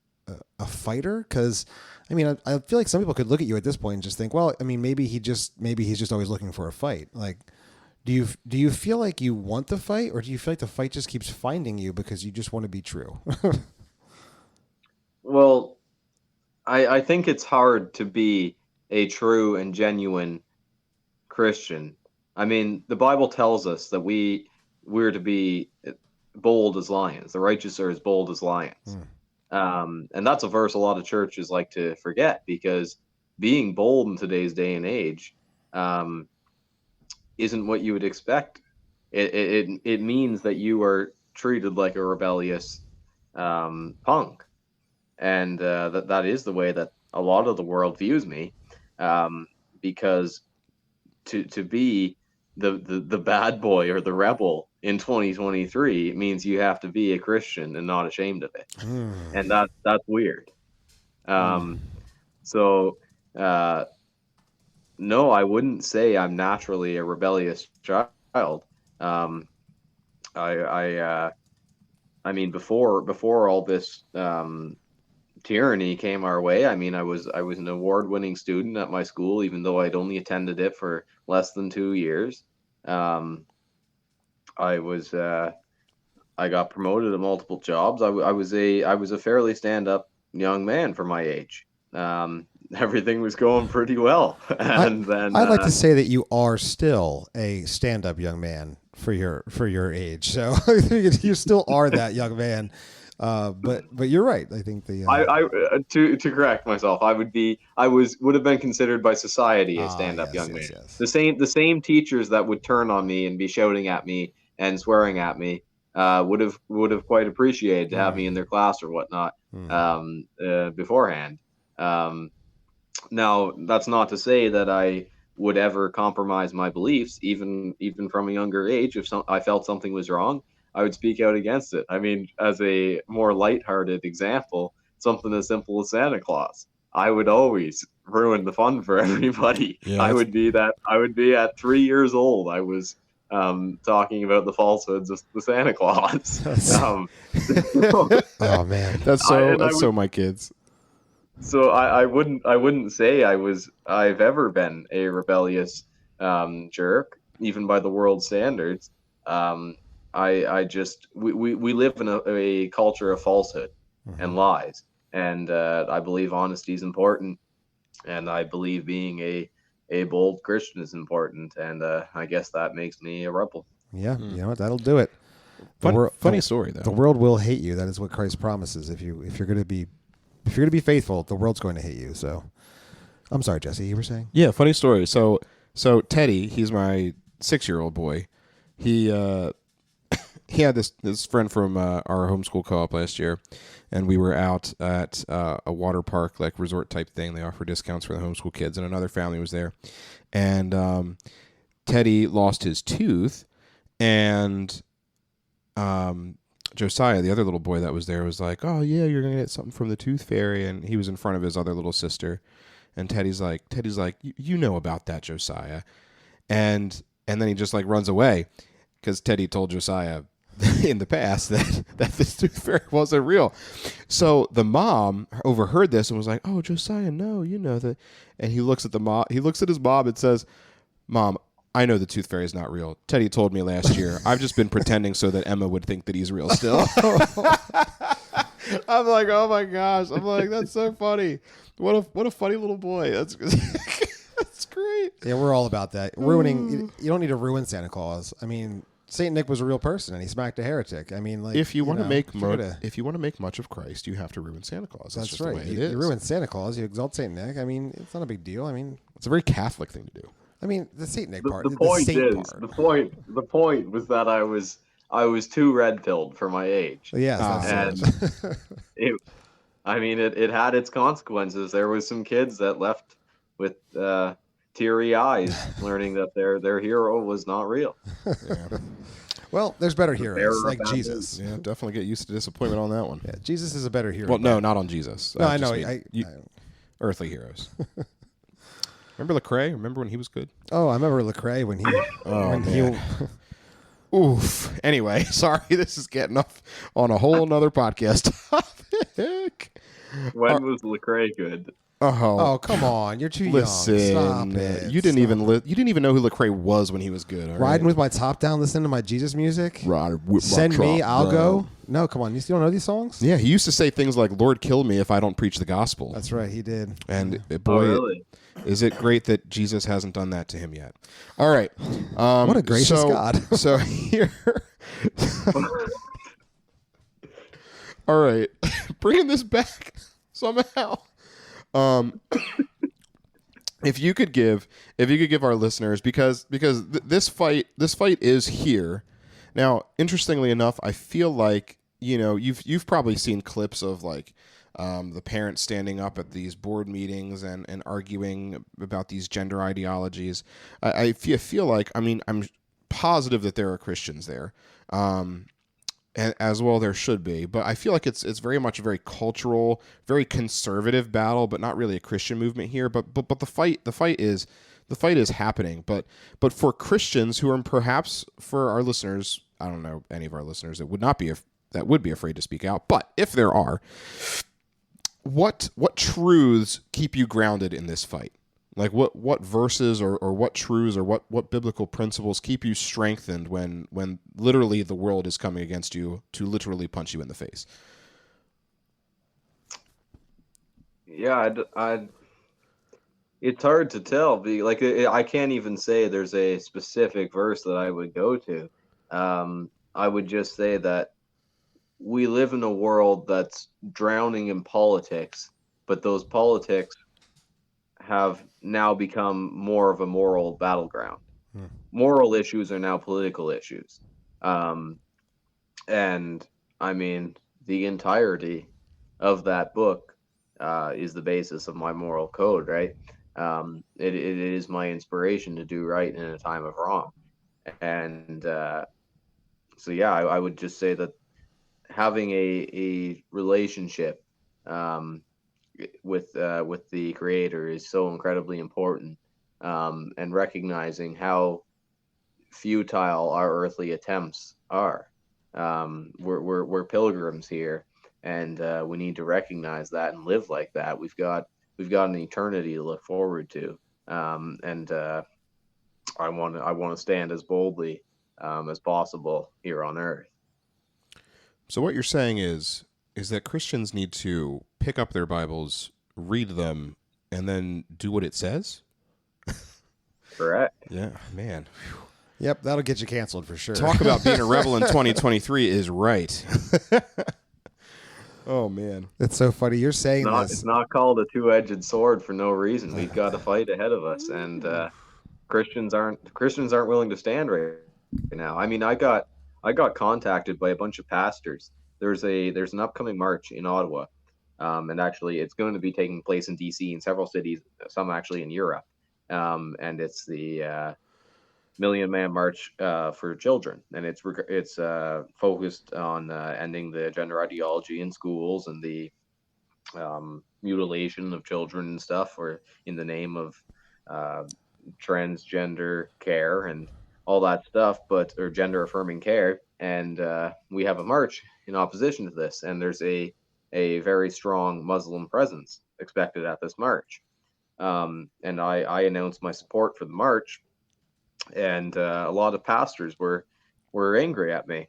a fighter? Because I mean, I feel like some people could look at you at this point and just think, well, I mean, maybe he's just always looking for a fight. Like, do you feel like you want the fight, or do you feel like the fight just keeps finding you because you just want to be true? Well, I think it's hard to be a true and genuine Christian. I mean, the Bible tells us that we're to be bold as lions. The righteous are as bold as lions. And that's a verse a lot of churches like to forget, because being bold in today's day and age isn't what you would expect. It means that you are treated like a rebellious punk, and that is the way that a lot of the world views me, because to be the bad boy or the rebel in 2023 means you have to be a Christian and not ashamed of it. And that's weird. So no, I wouldn't say I'm naturally a rebellious child. I mean, before all this tyranny came our way, I mean, I was an award-winning student at my school, even though I'd only attended it for less than 2 years. I got promoted at multiple jobs. I was a fairly stand-up young man for my age. Everything was going pretty well. And then I'd like to say that you are still a stand-up young man for your age. So you still are that young man. But you're right. I think to correct myself, would have been considered by society a stand-up young man. Yes. The same teachers that would turn on me and be shouting at me and swearing at me would have quite appreciated to have me in their class or whatnot beforehand. Now, that's not to say that I would ever compromise my beliefs, even from a younger age. If I felt something was wrong, I would speak out against it. I mean, as a more lighthearted example, something as simple as Santa Claus. I would always ruin the fun for everybody. Yeah, I would be at 3 years old. I was talking about the falsehoods of the Santa Claus. Oh man, that's so my kids. So I wouldn't say I've ever been a rebellious jerk, even by the world standards. I just we live in a culture of falsehood and lies, and I believe honesty is important, and I believe being a bold Christian is important, and I guess that makes me a rebel. Yeah, you know what? That'll do it. Funny story though. The world will hate you. That is what Christ promises. If you're going to be faithful, the world's going to hate you. So, I'm sorry, Jesse. You were saying? Yeah, funny story. So Teddy, he's my 6-year-old boy. He he had this friend from our homeschool co-op last year, and we were out at a water park, like resort type thing. They offer discounts for the homeschool kids, and another family was there. And Teddy lost his tooth, and Josiah, the other little boy that was there, was like, "Oh yeah, you're gonna get something from the tooth fairy," and he was in front of his other little sister, and Teddy's like, "You know about that, Josiah," and then he just like runs away because Teddy told Josiah in the past that this tooth fairy wasn't real. So the mom overheard this and was like, "Oh, Josiah, no, you know that," and he looks at his mom and says, "Mom, I know the tooth fairy is not real. Teddy told me last year. I've just been pretending so that Emma would think that he's real still." I'm like, oh my gosh. I'm like, that's so funny. What a funny little boy. That's great. Yeah, we're all about that. Ruining. You don't need to ruin Santa Claus. I mean, Saint Nick was a real person, and he smacked a heretic. I mean, like, if you want to make much of Christ, you have to ruin Santa Claus. That's just right. The way it is. You ruin Santa Claus, you exalt Saint Nick. I mean, it's not a big deal. I mean, it's a very Catholic thing to do. I mean, the Saint Nick part. The point was that I was too red pilled for my age. Yes, and it had its consequences. There was some kids that left with teary eyes, learning that their hero was not real. Yeah. Well, there's better heroes like Jesus. Yeah, definitely get used to disappointment on that one. Yeah, Jesus is a better hero. Well, no, not on Jesus. No, I know. Earthly heroes. Remember Lecrae? Remember when he was good? Oh, I remember Lecrae when he. Oof. Anyway, sorry, this is getting off on a whole nother podcast topic. When was Lecrae good? Oh, come on! You're too young. Stop it. You didn't even know who Lecrae was when he was good. Riding with my top down, listening to my Jesus music. Send me, I'll go. No, come on. You still don't know these songs? Yeah, he used to say things like, "Lord, kill me if I don't preach the gospel." That's right, he did. And boy, really? Is it great that Jesus hasn't done that to him yet? All right. What a gracious God. So here. All right, bringing this back somehow. If you could give our listeners, because this fight is here now. Interestingly enough, I feel like you've probably seen clips of like the parents standing up at these board meetings and arguing about these gender ideologies. I feel like, I mean, I'm positive that there are Christians there. And as well, there should be, but I feel like it's very much a very cultural, very conservative battle, but not really a Christian movement here. But the fight is happening. But for Christians who are, perhaps for our listeners, I don't know any of our listeners that would be afraid to speak out. But if there are, what truths keep you grounded in this fight? Like what verses or what truths or what biblical principles keep you strengthened when literally the world is coming against you to literally punch you in the face? Yeah, it's hard to tell. I can't even say there's a specific verse that I would go to. I would just say that we live in a world that's drowning in politics, but those politics have now become more of a moral battleground. Moral issues are now political issues. And I mean, the entirety of that book is the basis of my moral code, right? It is my inspiration to do right in a time of wrong. And so yeah, I would just say that having a relationship um, with the creator is so incredibly important, and recognizing how futile our earthly attempts are. We're pilgrims here, and we need to recognize that and live like that. We've got an eternity to look forward to, and I want to stand as boldly as possible here on earth. So what you're saying is that Christians need to pick up their Bibles, read them, and then do what it says? Correct. Yeah, man. Yep, that'll get you canceled for sure. Talk about being a rebel in 2023 is right. Oh man, It's so funny. You're saying It's this. not called a two-edged sword for no reason. We've got a fight ahead of us, and Christians aren't willing to stand right now. I mean, I got contacted by a bunch of pastors. There's an upcoming march in Ottawa, and actually it's going to be taking place in DC and several cities, some actually in Europe, and it's the Million Man March for Children, and it's focused on ending the gender ideology in schools and the mutilation of children and stuff, or in the name of uh, transgender care and all that stuff, or gender affirming care. And we have a march in opposition to this, and there's a very strong Muslim presence expected at this march. And I announced my support for the march, and a lot of pastors were angry at me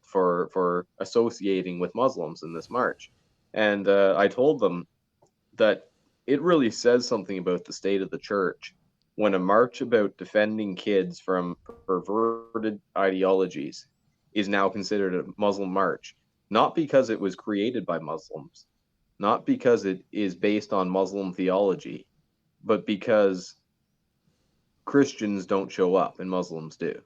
for associating with Muslims in this march. And I told them that it really says something about the state of the church when a march about defending kids from perverted ideologies is now considered a Muslim march, not because it was created by Muslims, not because it is based on Muslim theology, but because Christians don't show up and Muslims do.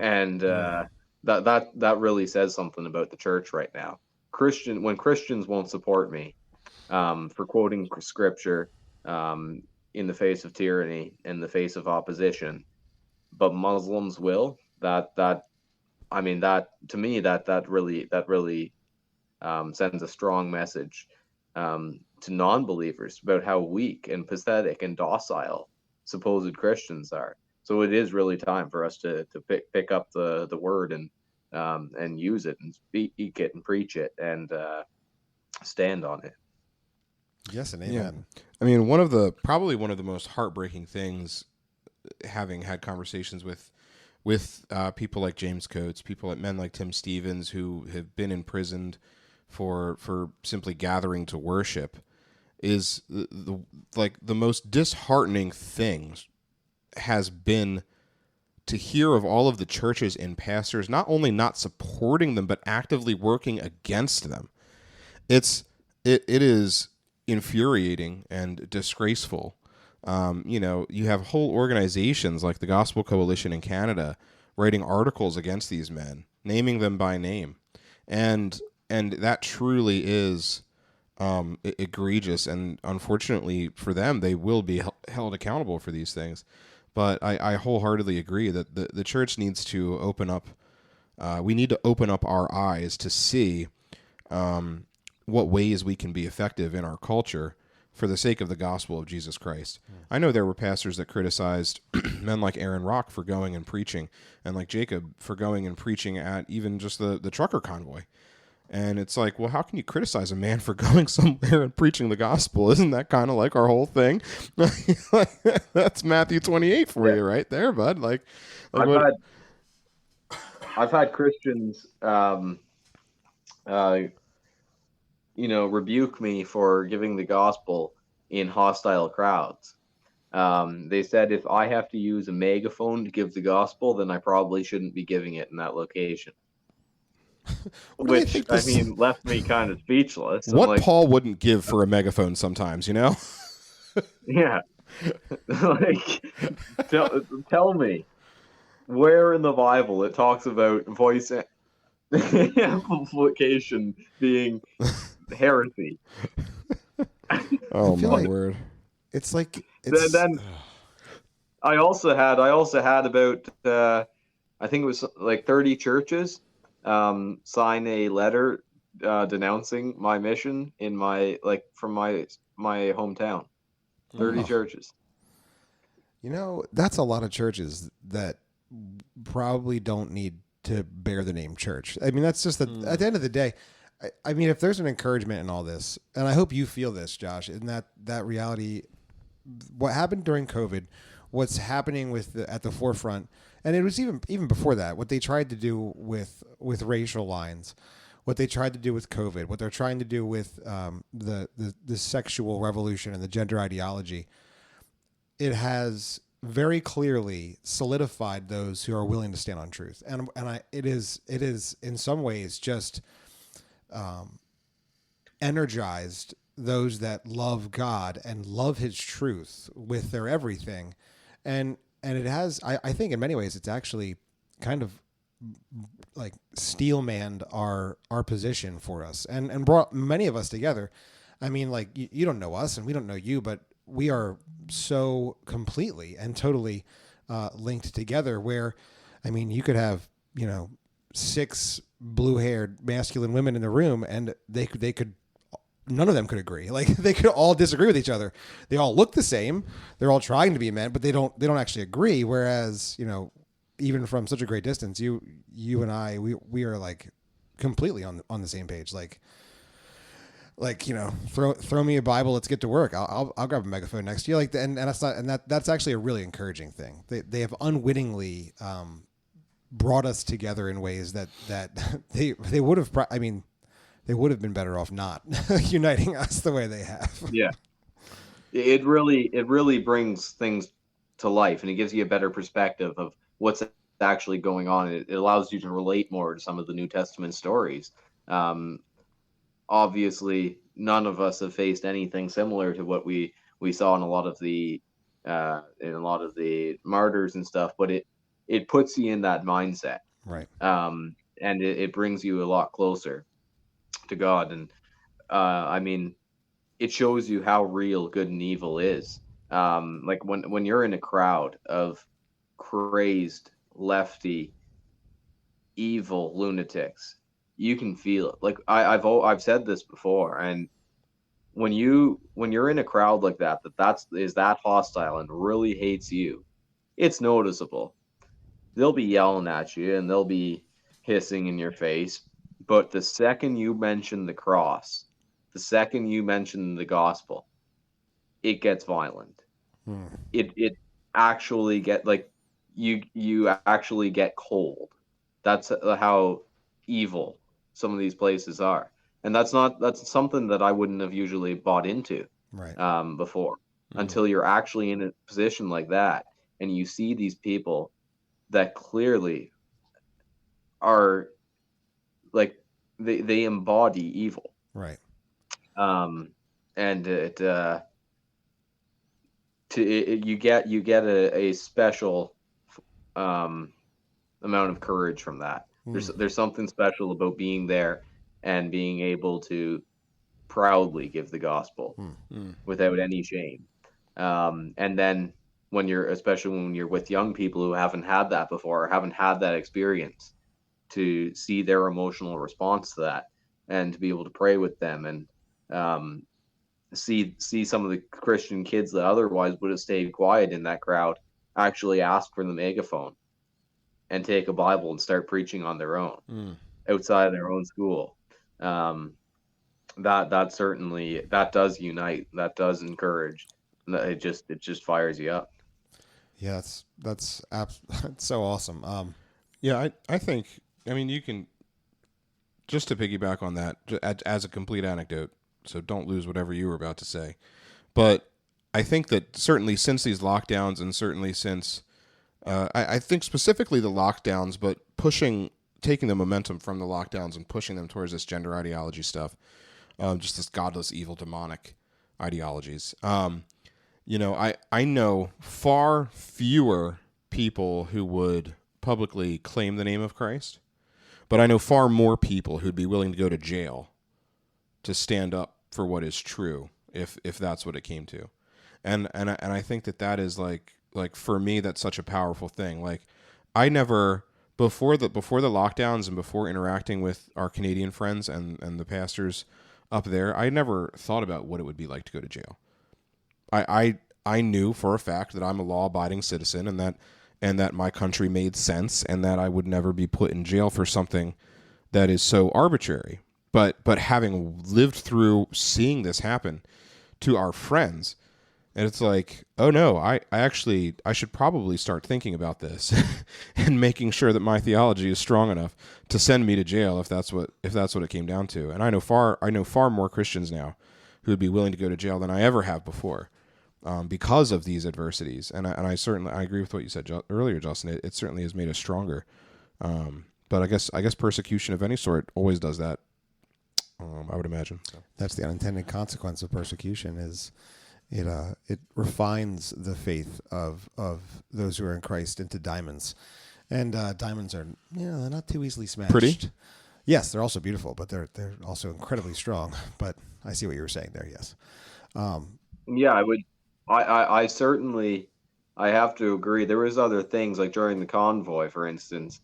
And that really says something about the church right now. When Christians won't support me for quoting scripture in the face of tyranny, in the face of opposition, but Muslims will. I mean, that to me, that really sends a strong message to non-believers about how weak and pathetic and docile supposed Christians are. So it is really time for us to pick up the word and use it and speak it and preach it and stand on it. Yes and amen. Yeah. I mean, probably one of the most heartbreaking things, having had conversations with people like James Coates, men like Tim Stevens, who have been imprisoned for simply gathering to worship, is the most disheartening thing has been to hear of all of the churches and pastors not only not supporting them but actively working against them. It is infuriating and disgraceful. You have whole organizations like the Gospel Coalition in Canada writing articles against these men, naming them by name, and that truly is egregious. And unfortunately for them, they will be held accountable for these things. But I wholeheartedly agree that the church needs to open up. We need to open up our eyes to see what ways we can be effective in our culture for the sake of the gospel of Jesus Christ. I know there were pastors that criticized men like Aaron Rock for going and preaching, and like Jacob for going and preaching at even just the trucker convoy. And it's like, well, how can you criticize a man for going somewhere and preaching the gospel? Isn't that kind of like our whole thing? That's Matthew 28 for you right there, bud. I've had Christians rebuke me for giving the gospel in hostile crowds. They said if I have to use a megaphone to give the gospel, then I probably shouldn't be giving it in that location. Which, I mean, left me kind of speechless. What Paul wouldn't give for a megaphone sometimes, Yeah. Tell me, where in the Bible it talks about voice amplification being heresy? Oh, my word. It's like Then I also had about I think it was like 30 churches sign a letter denouncing my mission in my from my hometown. 30 oh, churches. that's a lot of churches that probably don't need to bear the name church. I mean, that's just at the end of the day. I mean, if there's an encouragement in all this, and I hope you feel this, Josh, in that reality, what happened during COVID, what's happening at the forefront, and it was even before that, what they tried to do with racial lines, what they tried to do with COVID, what they're trying to do with the sexual revolution and the gender ideology. It has very clearly solidified those who are willing to stand on truth, and it is in some ways just energized those that love God and love His truth with their everything, and it has I think in many ways it's actually kind of like steelmanned our position for us and brought many of us together. I mean, like you don't know us and we don't know you, but we are so completely and totally linked together. Where, I mean, you could have 6 blue-haired masculine women in the room, and they could none of them could agree. Like they could all disagree with each other. They all look the same. They're all trying to be men, but they don't actually agree. Whereas, even from such a great distance, you and I, we are like completely on the same page. Throw me a Bible, let's get to work. I'll grab a megaphone next to you. That's actually a really encouraging thing. They have unwittingly brought us together in ways that they would have. They would have been better off not uniting us the way they have. Yeah, it really brings things to life, and it gives you a better perspective of what's actually going on. It allows you to relate more to some of the New Testament stories. Obviously, none of us have faced anything similar to what we saw in a lot of the martyrs and stuff, but it puts you in that mindset, right? And it brings you a lot closer to God, and I mean, it shows you how real good and evil is. Like when you're in a crowd of crazed, lefty, evil lunatics, you can feel it. Like I've said this before, and when you're in a crowd like that is that hostile and really hates you, it's noticeable. They'll be yelling at you and they'll be hissing in your face, but the second you mention the cross, the second you mention the gospel, it gets violent. It actually get like you actually get cold. That's how evil some of these places are, and that's something that I wouldn't have usually bought into Right. Before, until you're actually in a position like that and you see these people that clearly are like they embody evil, Right. And you get a special amount of courage from that. There's something special about being there and being able to proudly give the gospel without any shame. And then especially when you're with young people who haven't had that before, or haven't had that experience, to see their emotional response to that, and to be able to pray with them, and see some of the Christian kids that otherwise would have stayed quiet in that crowd actually ask for the megaphone and take a Bible and start preaching on their own outside of their own school. That certainly, that does unite, that does encourage, it just fires you up. Yeah, that's so awesome. Yeah, I think, I mean, you can, just to piggyback on that, as a complete anecdote, so don't lose whatever you were about to say, but I think that certainly since these lockdowns, and certainly since, I think specifically the lockdowns, but taking the momentum from the lockdowns and pushing them towards this gender ideology stuff, just this godless, evil, demonic ideologies. I know far fewer people who would publicly claim the name of Christ, but I know far more people who'd be willing to go to jail to stand up for what is true, if that's what it came to. I think that is like for me, that's such a powerful thing. Like, I never, before the lockdowns and before interacting with our Canadian friends and the pastors up there, I never thought about what it would be like to go to jail. I knew for a fact that I'm a law-abiding citizen, and that my country made sense, and that I would never be put in jail for something that is so arbitrary. But having lived through seeing this happen to our friends, and it's like, oh no, I should probably start thinking about this and making sure that my theology is strong enough to send me to jail if that's what it came down to. And I know far more Christians now who would be willing to go to jail than I ever have before, because of these adversities. And I certainly agree with what you said earlier, Justin. It certainly has made us stronger. But I guess persecution of any sort always does that. I would imagine. So. That's the unintended consequence of persecution. Is it refines the faith of those who are in Christ into diamonds, and diamonds are they're not too easily smashed. Pretty? Yes, they're also beautiful, but they're also incredibly strong. But I see what you were saying there. Yes. Yeah, I would. I certainly, I have to agree. There was other things like during the convoy, for instance.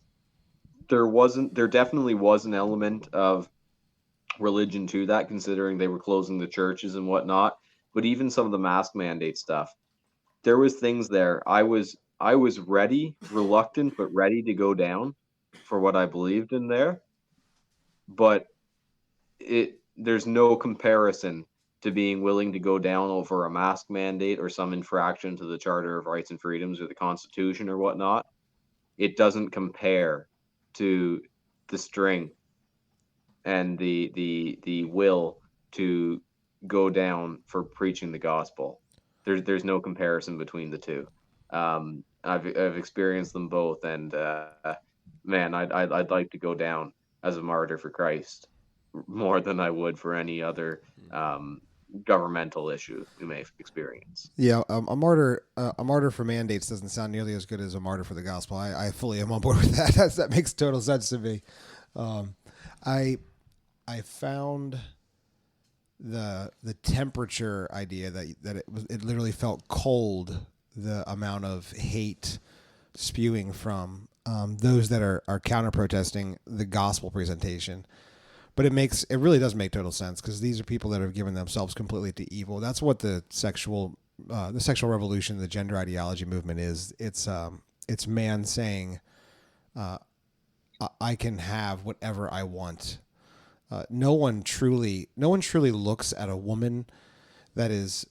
There definitely was an element of religion to that, considering they were closing the churches and whatnot. But even some of the mask mandate stuff, there was things there. I was ready, reluctant, but ready to go down for what I believed in there. But there's no comparison to being willing to go down over a mask mandate or some infraction to the Charter of Rights and Freedoms or the Constitution or whatnot. It doesn't compare to the strength and the will to go down for preaching the gospel. There's no comparison between the two. I've experienced them both, and man, I'd like to go down as a martyr for Christ more than I would for any other governmental issue we may experience. Yeah, a martyr for mandates doesn't sound nearly as good as a martyr for the gospel. I fully am on board with that. That makes total sense to me. I found the temperature idea that it literally felt cold, the amount of hate spewing from those that are counter protesting the gospel presentation. But it really does make total sense, because these are people that have given themselves completely to evil. That's what the sexual revolution, the gender ideology movement is. It's man saying, I can have whatever I want. No one truly looks at a woman that is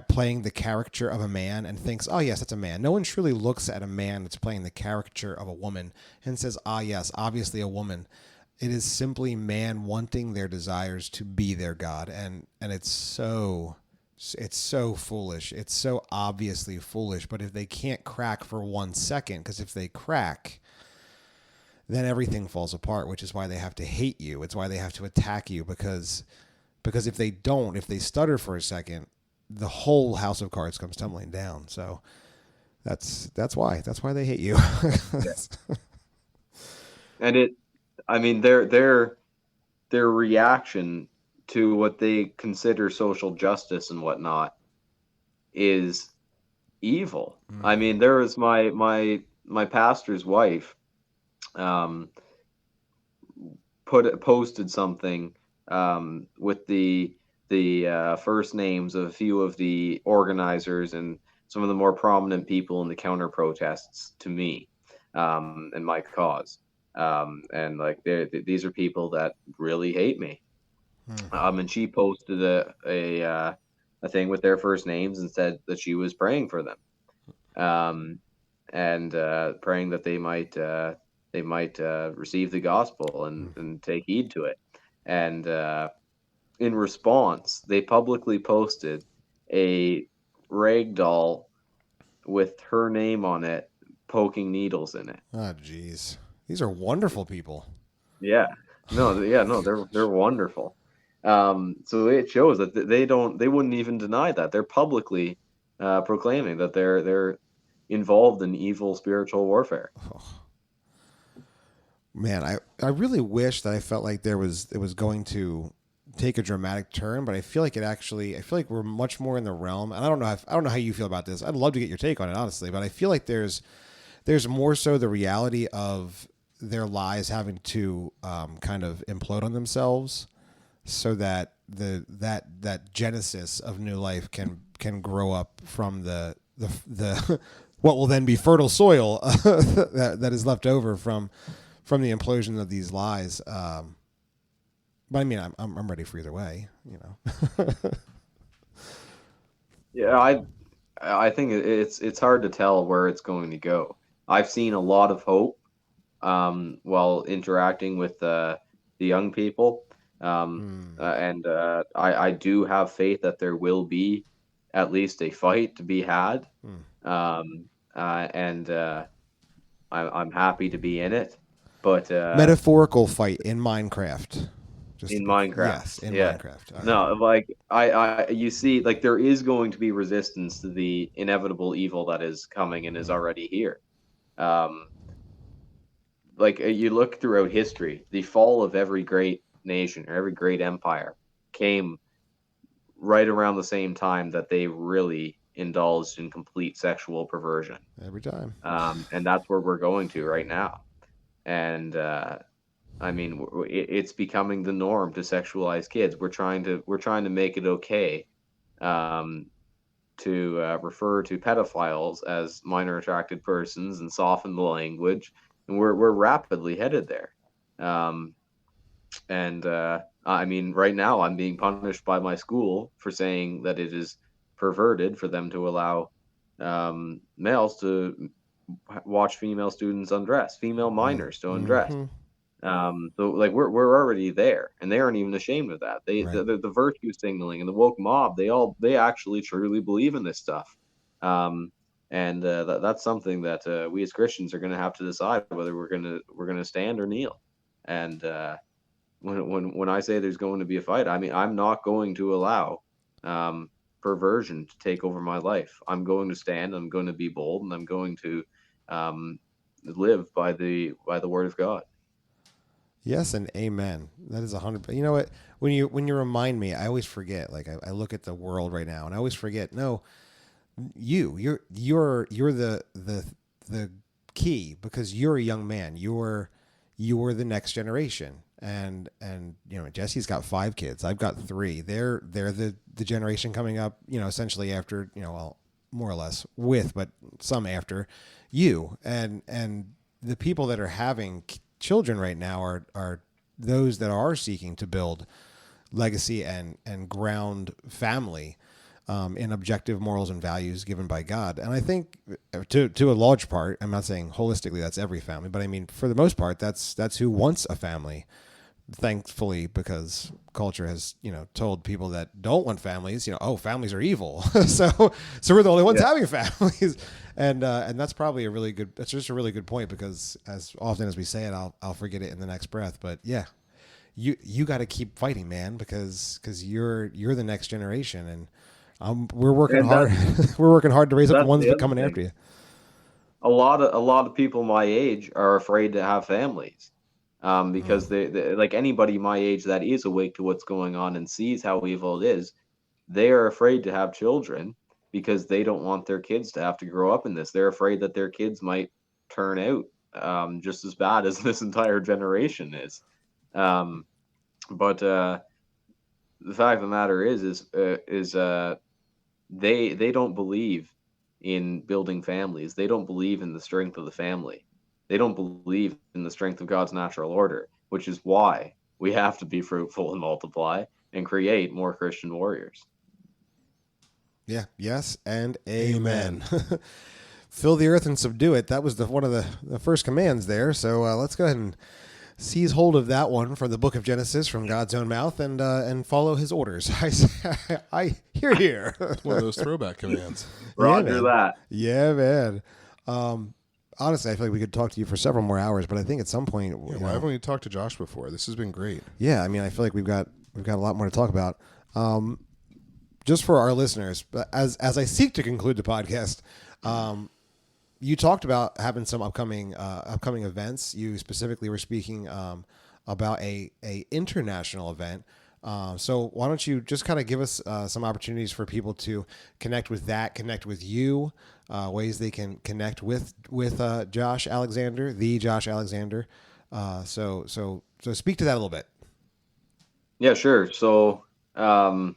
playing the character of a man and thinks, oh yes, that's a man. No one truly looks at a man that's playing the character of a woman and says, ah yes, obviously a woman. It is simply man wanting their desires to be their God, and it's so foolish. It's so obviously foolish. But if they can't crack for 1 second, because if they crack, then everything falls apart, which is why they have to hate you. It's why they have to attack you, because if they don't, if they stutter for a second, the whole house of cards comes tumbling down. So that's why they hate you. And their reaction to what they consider social justice and whatnot is evil. There was my pastor's wife posted something with the first names of a few of the organizers and some of the more prominent people in the counter protests to me and my cause. And like these are people that really hate me. And she posted a thing with their first names and said that she was praying for them, and praying that they might receive the gospel and take heed to it. And in response, they publicly posted a rag doll with her name on it, poking needles in it. Oh, geez. These are wonderful people. Yeah. No, they're wonderful. So it shows that they wouldn't even deny that. They're publicly proclaiming that they're involved in evil spiritual warfare. Oh. Man, I really wish that I felt like it was going to take a dramatic turn, but I feel like we're much more in the realm. And I don't know how you feel about this. I'd love to get your take on it, honestly, but I feel like there's more so the reality of their lies having to kind of implode on themselves, so that that genesis of new life can grow up from the what will then be fertile soil that is left over from the implosion of these lies. But I mean, I'm ready for either way, you know. Yeah, I think it's hard to tell where it's going to go. I've seen a lot of hope while interacting with the young people, and I do have faith that there will be at least a fight to be had, and I'm happy to be in it. But Metaphorical fight in Minecraft. in Minecraft, Yes, in yeah. Minecraft. All right. No, like you see, like there is going to be resistance to the inevitable evil that is coming and is already here. Um, like you look throughout history, the fall of every great nation or every great empire came right around the same time that they really indulged in complete sexual perversion. Every time. And that's where we're going to right now. And I mean, it's becoming the norm to sexualize kids. We're trying to make it okay to refer to pedophiles as minor attracted persons and soften the language, and we're rapidly headed there. And I mean, right now I'm being punished by my school for saying that it is perverted for them to allow males to watch female students undress, female minors to undress. So like we're already there, and they aren't even ashamed of that. Right. The virtue signaling and the woke mob, they actually truly believe in this stuff. And that's something that we as Christians are going to have to decide whether we're gonna stand or kneel. And when I say there's going to be a fight, I mean I'm not going to allow perversion to take over my life. I'm going to stand. I'm going to be bold, and I'm going to live by the word of God. Yes, and amen. That is 100. You know what? When you remind me, I always forget. Like I look at the world right now, and I always forget. No, you're the key, because you're a young man. You're the next generation, and you know Jesse's got 5 kids. I've got 3. They're the generation coming up. You know, essentially after, you know, well, more or less with, but some after you, and the people that are having children right now are those that are seeking to build legacy and ground family in objective morals and values given by God. And I think to a large part, I'm not saying holistically that's every family, but I mean for the most part that's who wants a family. Thankfully, because culture has, you know, told people that don't want families, you know, oh, families are evil. so we're the only ones having families. And that's probably that's just a really good point, because as often as we say it, I'll forget it in the next breath. But yeah, you got to keep fighting, man, because you're the next generation, and we're working hard. We're working hard to raise up the ones that are coming after you. A lot of people my age are afraid to have families. Because they like anybody my age that is awake to what's going on and sees how evil it is, they are afraid to have children because they don't want their kids to have to grow up in this. They're afraid that their kids might turn out just as bad as this entire generation is. But the fact of the matter is they don't believe in building families. They don't believe in the strength of the family. They don't believe in the strength of God's natural order, which is why we have to be fruitful and multiply and create more Christian warriors. Yeah. Yes, and amen. Fill the earth and subdue it. That was one of the first commands there. So let's go ahead and seize hold of that one from the book of Genesis, from God's own mouth, and follow his orders. I hear. One of those throwback commands. Roger that. Yeah, man. Honestly, I feel like we could talk to you for several more hours, but I think at some point, Why haven't we talked to Josh before? This has been great. Yeah, I mean, I feel like we've got a lot more to talk about. Just for our listeners, as I seek to conclude the podcast, you talked about having some upcoming events. You specifically were speaking about a international event. So why don't you just kind of give us some opportunities for people to connect with that, connect with you, ways they can connect with Josh Alexander, the Josh Alexander. So speak to that a little bit. Yeah, sure. So the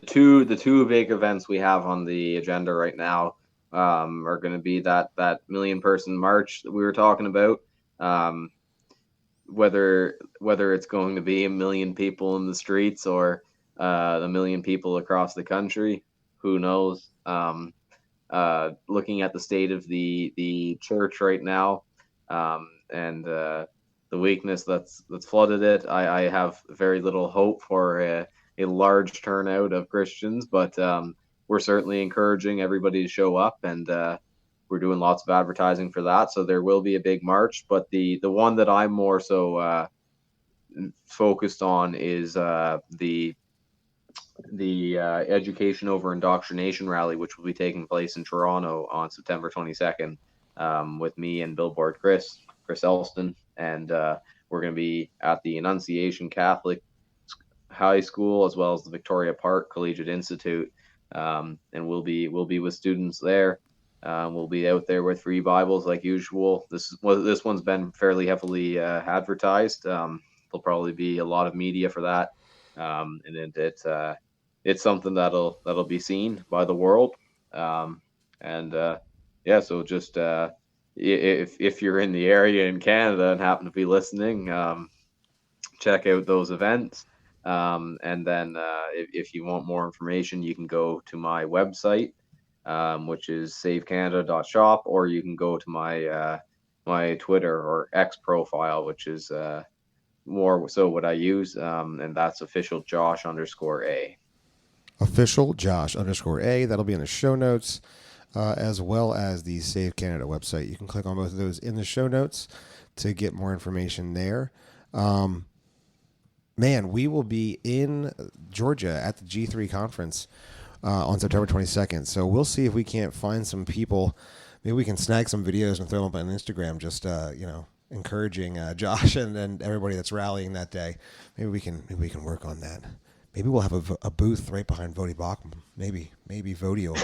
two big events we have on the agenda right now are going to be that million-person march that we were talking about. Whether it's going to be a million people in the streets or a million people across the country, who knows? Looking at the state of the church right now, and the weakness that's flooded it, I have very little hope for a large turnout of Christians, but we're certainly encouraging everybody to show up, and we're doing lots of advertising for that. So there will be a big march, but the one that I'm more so focused on is the education over indoctrination rally, which will be taking place in Toronto on September 22nd, with me and Billboard Chris Elston, and we're going to be at the Annunciation Catholic High School as well as the Victoria Park Collegiate Institute, and we'll be with students there. We'll be out there with free Bibles like usual. This one's been fairly heavily advertised. There'll probably be a lot of media for that, and it's something that'll be seen by the world. So just if you're in the area in Canada and happen to be listening, check out those events. And then if you want more information, you can go to my website, which is savecanada.shop, or you can go to my Twitter or X profile, which is more so what I use, and that's official Josh _A. Official Josh _A. That'll be in the show notes, as well as the Save Canada website. You can click on both of those in the show notes to get more information there. Man, we will be in Georgia at the G3 conference on September 22nd. So we'll see if we can't find some people. Maybe we can snag some videos and throw them up on Instagram, just encouraging Josh and everybody that's rallying that day. Maybe we can work on that. Maybe we'll have a booth right behind Vody Bachman. Maybe Vody will.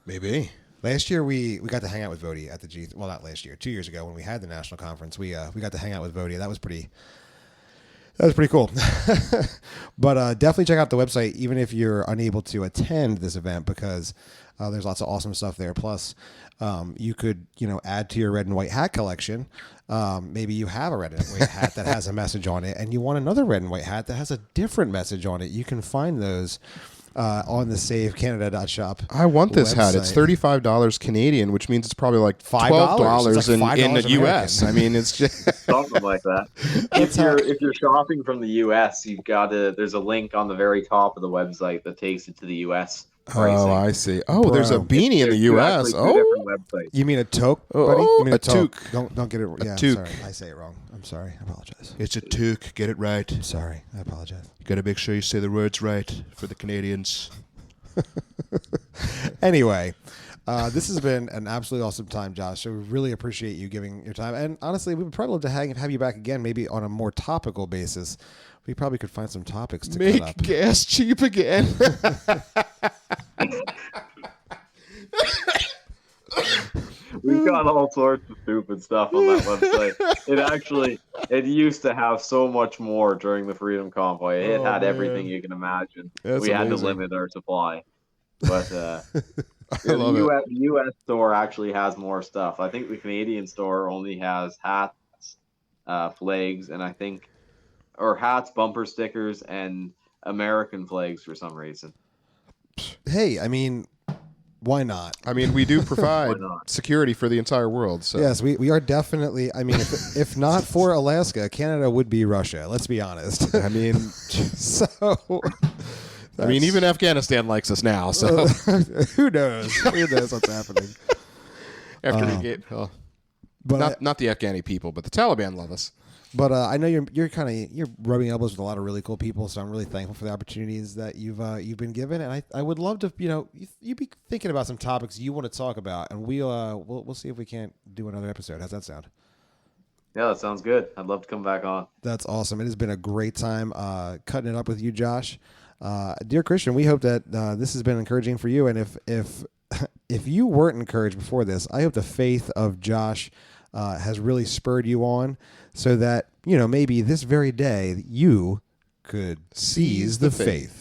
Maybe. Last year we got to hang out with Vody at the G. Well, not last year. 2 years ago when we had the national conference, we got to hang out with Vody. That was pretty cool. But definitely check out the website, even if you're unable to attend this event, because there's lots of awesome stuff there. Plus, you could add to your red and white hat collection. Maybe you have a red and white hat that has a message on it, and you want another red and white hat that has a different message on it. You can find those on the savecanada.shop. I want this website. hat. It's $35 Canadian, which means it's probably like $12 It's like in the $5 US. American. I mean, it's just Something like that. If you're shopping from the US, there's a link on the very top of the website that takes it to the US pricing. Oh, I see. Oh, there's a beanie in the US. Different websites. You mean a toque, buddy? Oh, you mean a toque. Don't get it. Yeah, toque. sorry. I say it wrong. I'm sorry. I apologize. It's a toque. Get it right. I'm sorry. I apologize. You got to make sure you say the words right for the Canadians. Anyway, this has been an absolutely awesome time, Josh. So we really appreciate you giving your time. And honestly, we would probably love to have you back again, maybe on a more topical basis. We probably could find some topics to cut up. Make gas cheap again. We've got all sorts of stupid stuff on that website. It used to have so much more during the Freedom Convoy. It had everything you can imagine. That's we had to amazing. limit our supply. But I love it. the US store actually has more stuff. I think the Canadian store only has hats, flags, and hats, bumper stickers, and American flags for some reason. Hey, I mean, why not? I mean, we do provide Why not? security for the entire world. So Yes, we are definitely. I mean, if not for Alaska, Canada would be Russia. Let's be honest. I mean, So, even Afghanistan likes us now. So who knows? Who knows what's happening? after we get, But not the Afghani people, but the Taliban love us. But I know you're rubbing elbows with a lot of really cool people, so I'm really thankful for the opportunities that you've been given, and I would love to you be thinking about some topics you want to talk about, and we'll see if we can't do another episode. How's that sound? Yeah, that sounds good. I'd love to come back on. That's awesome. It has been a great time cutting it up with you, Josh. Dear Christian, we hope that this has been encouraging for you. And if you weren't encouraged before this, I hope the faith of Josh has really spurred you on, so that maybe this very day you could seize the faith.